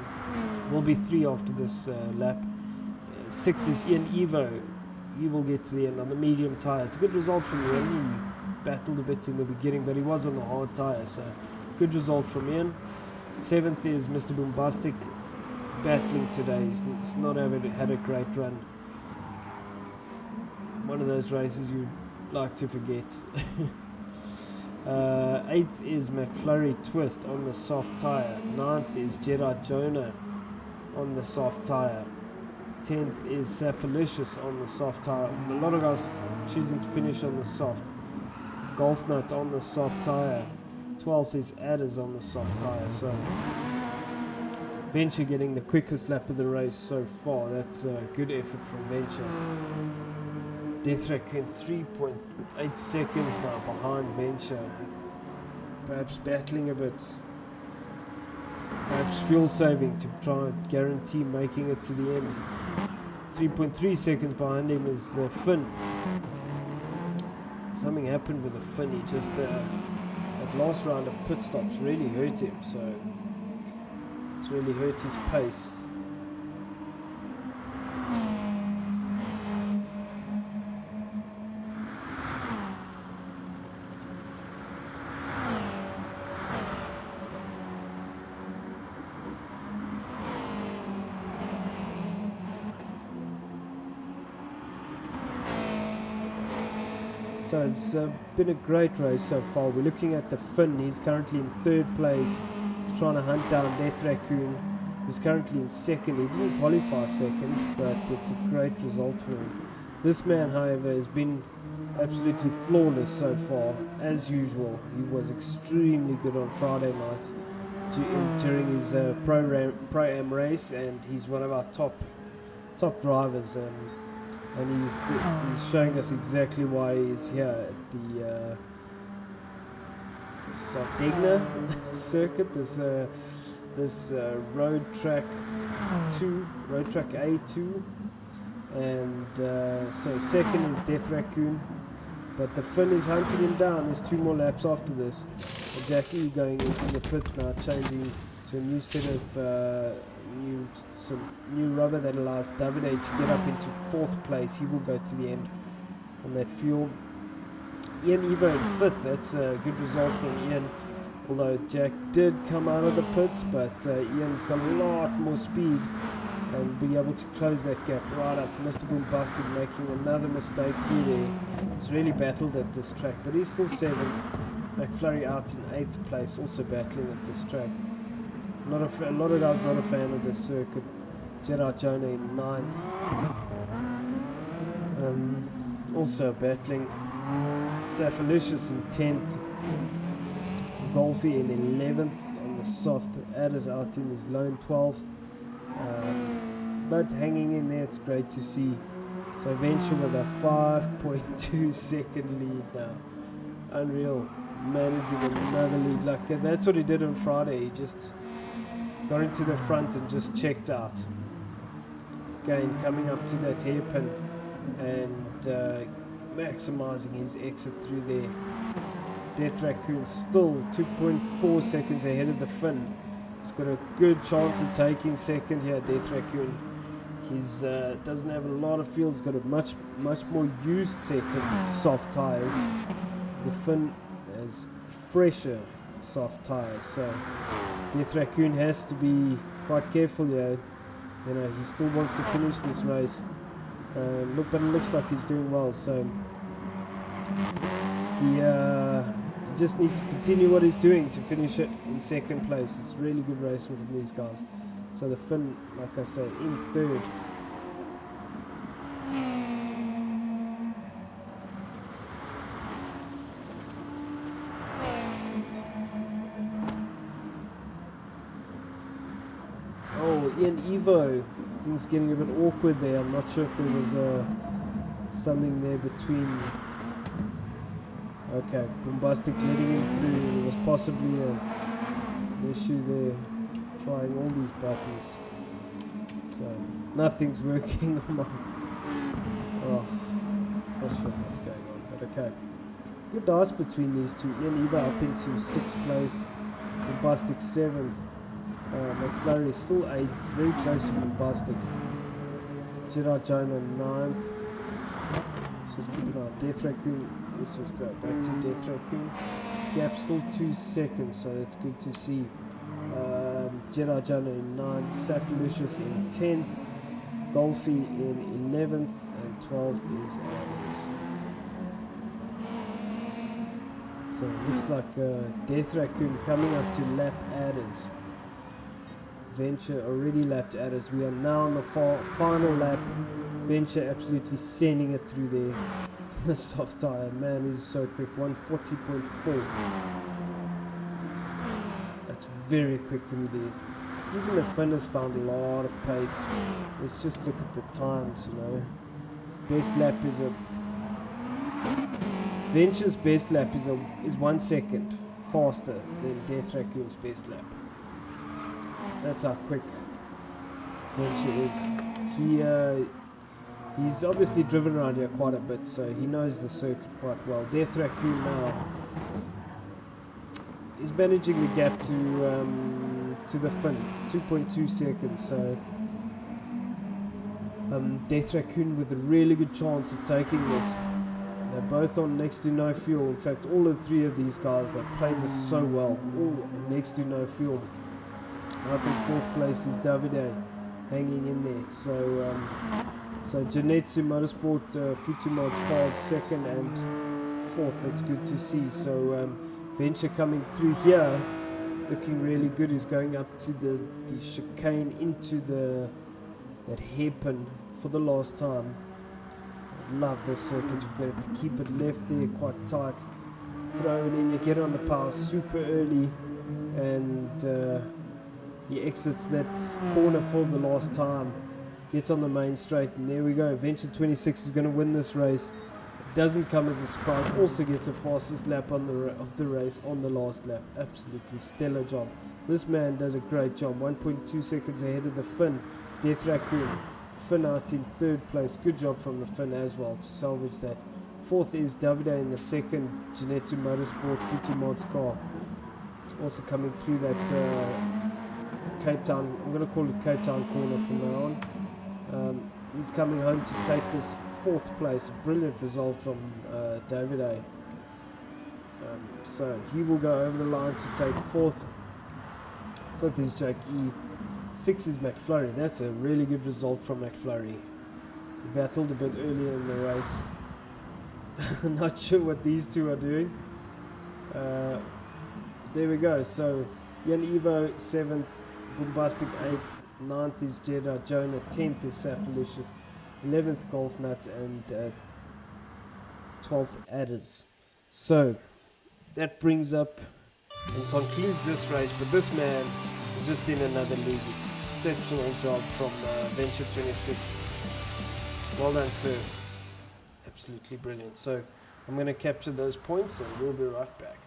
Will be 3 after this lap. 6 is Ian Evo. He will get to the end on the medium tyre. It's a good result from Ian. He battled a bit in the beginning, but he was on the hard tyre, so good result from Ian. 7th is Mr. Bombastic, battling today. He's not had a great run. One of those races you'd like to forget. 8th is McFlurry Twist on the soft tyre. 9th is Jedi Jonah on the soft tyre. 10th is Safalicious on the soft tyre. A lot of guys choosing to finish on the soft. Golf Nut on the soft tyre. 12th is Adders on the soft tyre. So Venture getting the quickest lap of the race so far. That's a good effort from Venture. Death Raccoon 3.8 seconds now behind Venture. Perhaps battling a bit. Perhaps fuel saving to try and guarantee making it to the end. 3.3 seconds behind him is the Finn. Something happened with the Finn. He just that last round of pit stops really hurt him, so it's really hurt his pace. So it's been a great race so far. We're looking at the Finn. He's currently in 3rd place. He's trying to hunt down Death Raccoon, who's currently in 2nd. He didn't qualify 2nd, but it's a great result for him. This man, however, has been absolutely flawless so far, as usual. He was extremely good on Friday night during his Pro-Am race, and he's one of our top drivers. And he's showing us exactly why he's here at the SARDEGNA circuit. This road track A2, and so 2nd is Death Raccoon, but the Finn is hunting him down. There's 2 more laps after this. And Jackie going into the pits now, changing to a new set of some new rubber that allows Davide to get up into 4th place. He will go to the end on that fuel. Ian Evo in 5th. That's a good result from Ian, although Jack did come out of the pits, but Ian's got a lot more speed and be able to close that gap right up. Mr. Bombastic making another mistake through there. He's really battled at this track, but he's still 7th. McFlurry out in 8th place, also battling at this track. A lot of guys not a fan of this circuit. Jedi Jonah in 9th. Also battling. Safalicious in 10th. Golfy in 11th on the soft. Adders out in his lone 12th. But hanging in there, it's great to see. So Venture with a 5.2 second lead now. Unreal. Managing another lead. Like that's what he did on Friday. He just got into the front and just checked out. chicane, coming up to that hairpin and maximizing his exit through there. Death Raccoon still 2.4 seconds ahead of the Finn. He's got a good chance of taking second here, Death Raccoon. He's doesn't have a lot of fuel. He's got a much more used set of soft tires. The Finn has fresher soft tires, so Death Raccoon has to be quite careful here. You know, he still wants to finish this race. But it looks like he's doing well, so he just needs to continue what he's doing to finish it in second place. It's a really good race with these guys. So the Finn, like I say, in third. Oh, Ian Evo. Things getting a bit awkward there. I'm not sure if there was something there between. Okay, Bombastic letting him through. There was possibly an issue there, trying all these buttons. So nothing's working on my. Oh, not sure what's going on, but okay. Good dice between these two. Ian Eva up into 6th place, Bombastic 7th. McFlurry is still 8th, very close to Bombastic. Jedi Jonah 9th. Let's just keep an eye on Death Raccoon. Let's just go back to Death Raccoon. Gap still 2 seconds, so that's good to see. Jedi Jonah in 9th, Safalicious in 10th, Golfy in 11th, and 12th is Anders. So it looks like Death Raccoon coming up to lap Adders. Venture already lapped Adders. We are now on the final lap. Venture absolutely sending it through there. The soft tire, man, is so quick. 140.4. That's very quick through there. Even the Finn has found a lot of pace. Let's just look at the times, you know. Best lap is Venture's best lap is 1 second faster than Death Raccoon's best lap. That's how quick Venture is. He's obviously driven around here quite a bit, so he knows the circuit quite well. Death Raccoon now is managing the gap to the Finn, 2.2 seconds. So Death Raccoon with a really good chance of taking this. They're both on next to no fuel. In fact, all the three of these guys have played this so well, all next to no fuel. Out in 4th place is Davide, hanging in there. So Janetsu Motorsport, Futumods cars 2nd and 4th. That's good to see. So Venture coming through here, looking really good. Is going up to the chicane into that hairpin for the last time. Love this circuit. You're going to have to keep it left there quite tight. Throw it in. You get on the power super early, and he exits that corner for the last time. Gets on the main straight, and there we go. Venture 26 is going to win this race. It doesn't come as a surprise. Also gets the fastest lap of the race on the last lap. Absolutely stellar job. This man did a great job. 1.2 seconds ahead of the Finn. Death Raccoon. Finn out in 3rd place. Good job from the Finn as well to salvage that. 4th is Davide in the 2nd. Janetsu Motorsport Futumods car. Also coming through that Cape Town. I'm going to call it Cape Town corner from now on. He's coming home to take this 4th place. A brilliant result from Davide. So he will go over the line to take 4th. 5th is Jake E. 6 is McFlurry. That's a really good result from McFlurry. He battled a bit earlier in the race. Not sure what these two are doing. There we go. So Ian Evo 7th, Bombastic 8th, 9th is Jedi Jonah, 10th is Safalicious, 11th Golf Nut, and 12th Adders. So that brings up and concludes this race. But this man is just in another league. Exceptional job from Venture 26. Well done, sir. Absolutely brilliant. So I'm going to capture those points and we'll be right back.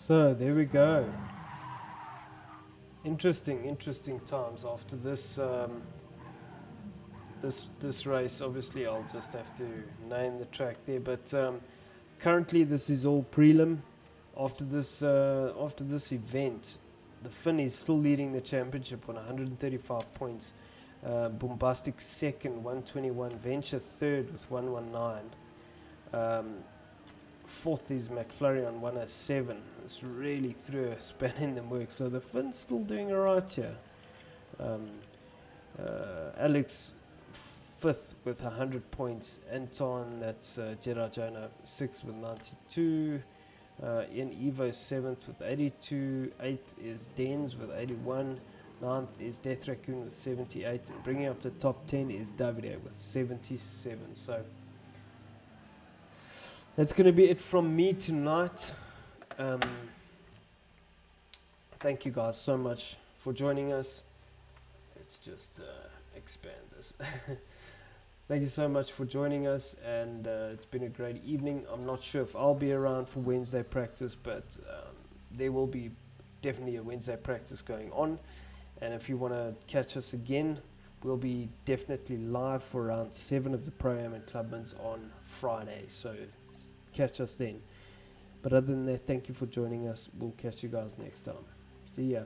So there we go. Interesting times after this this race. Obviously, I'll just have to name the track there. But currently, this is all prelim. After this event, the Finn is still leading the championship on 135 points. Bombastic second, 121. Venture third with 119. Fourth is McFlurry on 107. It's really threw a span in the works. So the Finn's still doing alright here. Alex fifth with 100 points. Anton, that's Jedi Jonah, sixth with 92. Ian Evo seventh with 82. Eighth is Dens with 81. Ninth is Death Raccoon with 78. And bringing up the top 10 is Davide with 77. So that's going to be it from me tonight. Thank you guys so much for joining us. Let's just expand this. Thank you so much for joining us, and it's been a great evening. I'm not sure if I'll be around for Wednesday practice, but there will be definitely a Wednesday practice going on. And if you want to catch us again, we'll be definitely live for round 7 of the Pro-Am and Clubman's on Friday. So catch us then. But other than that, thank you for joining us. We'll catch you guys next time. See ya.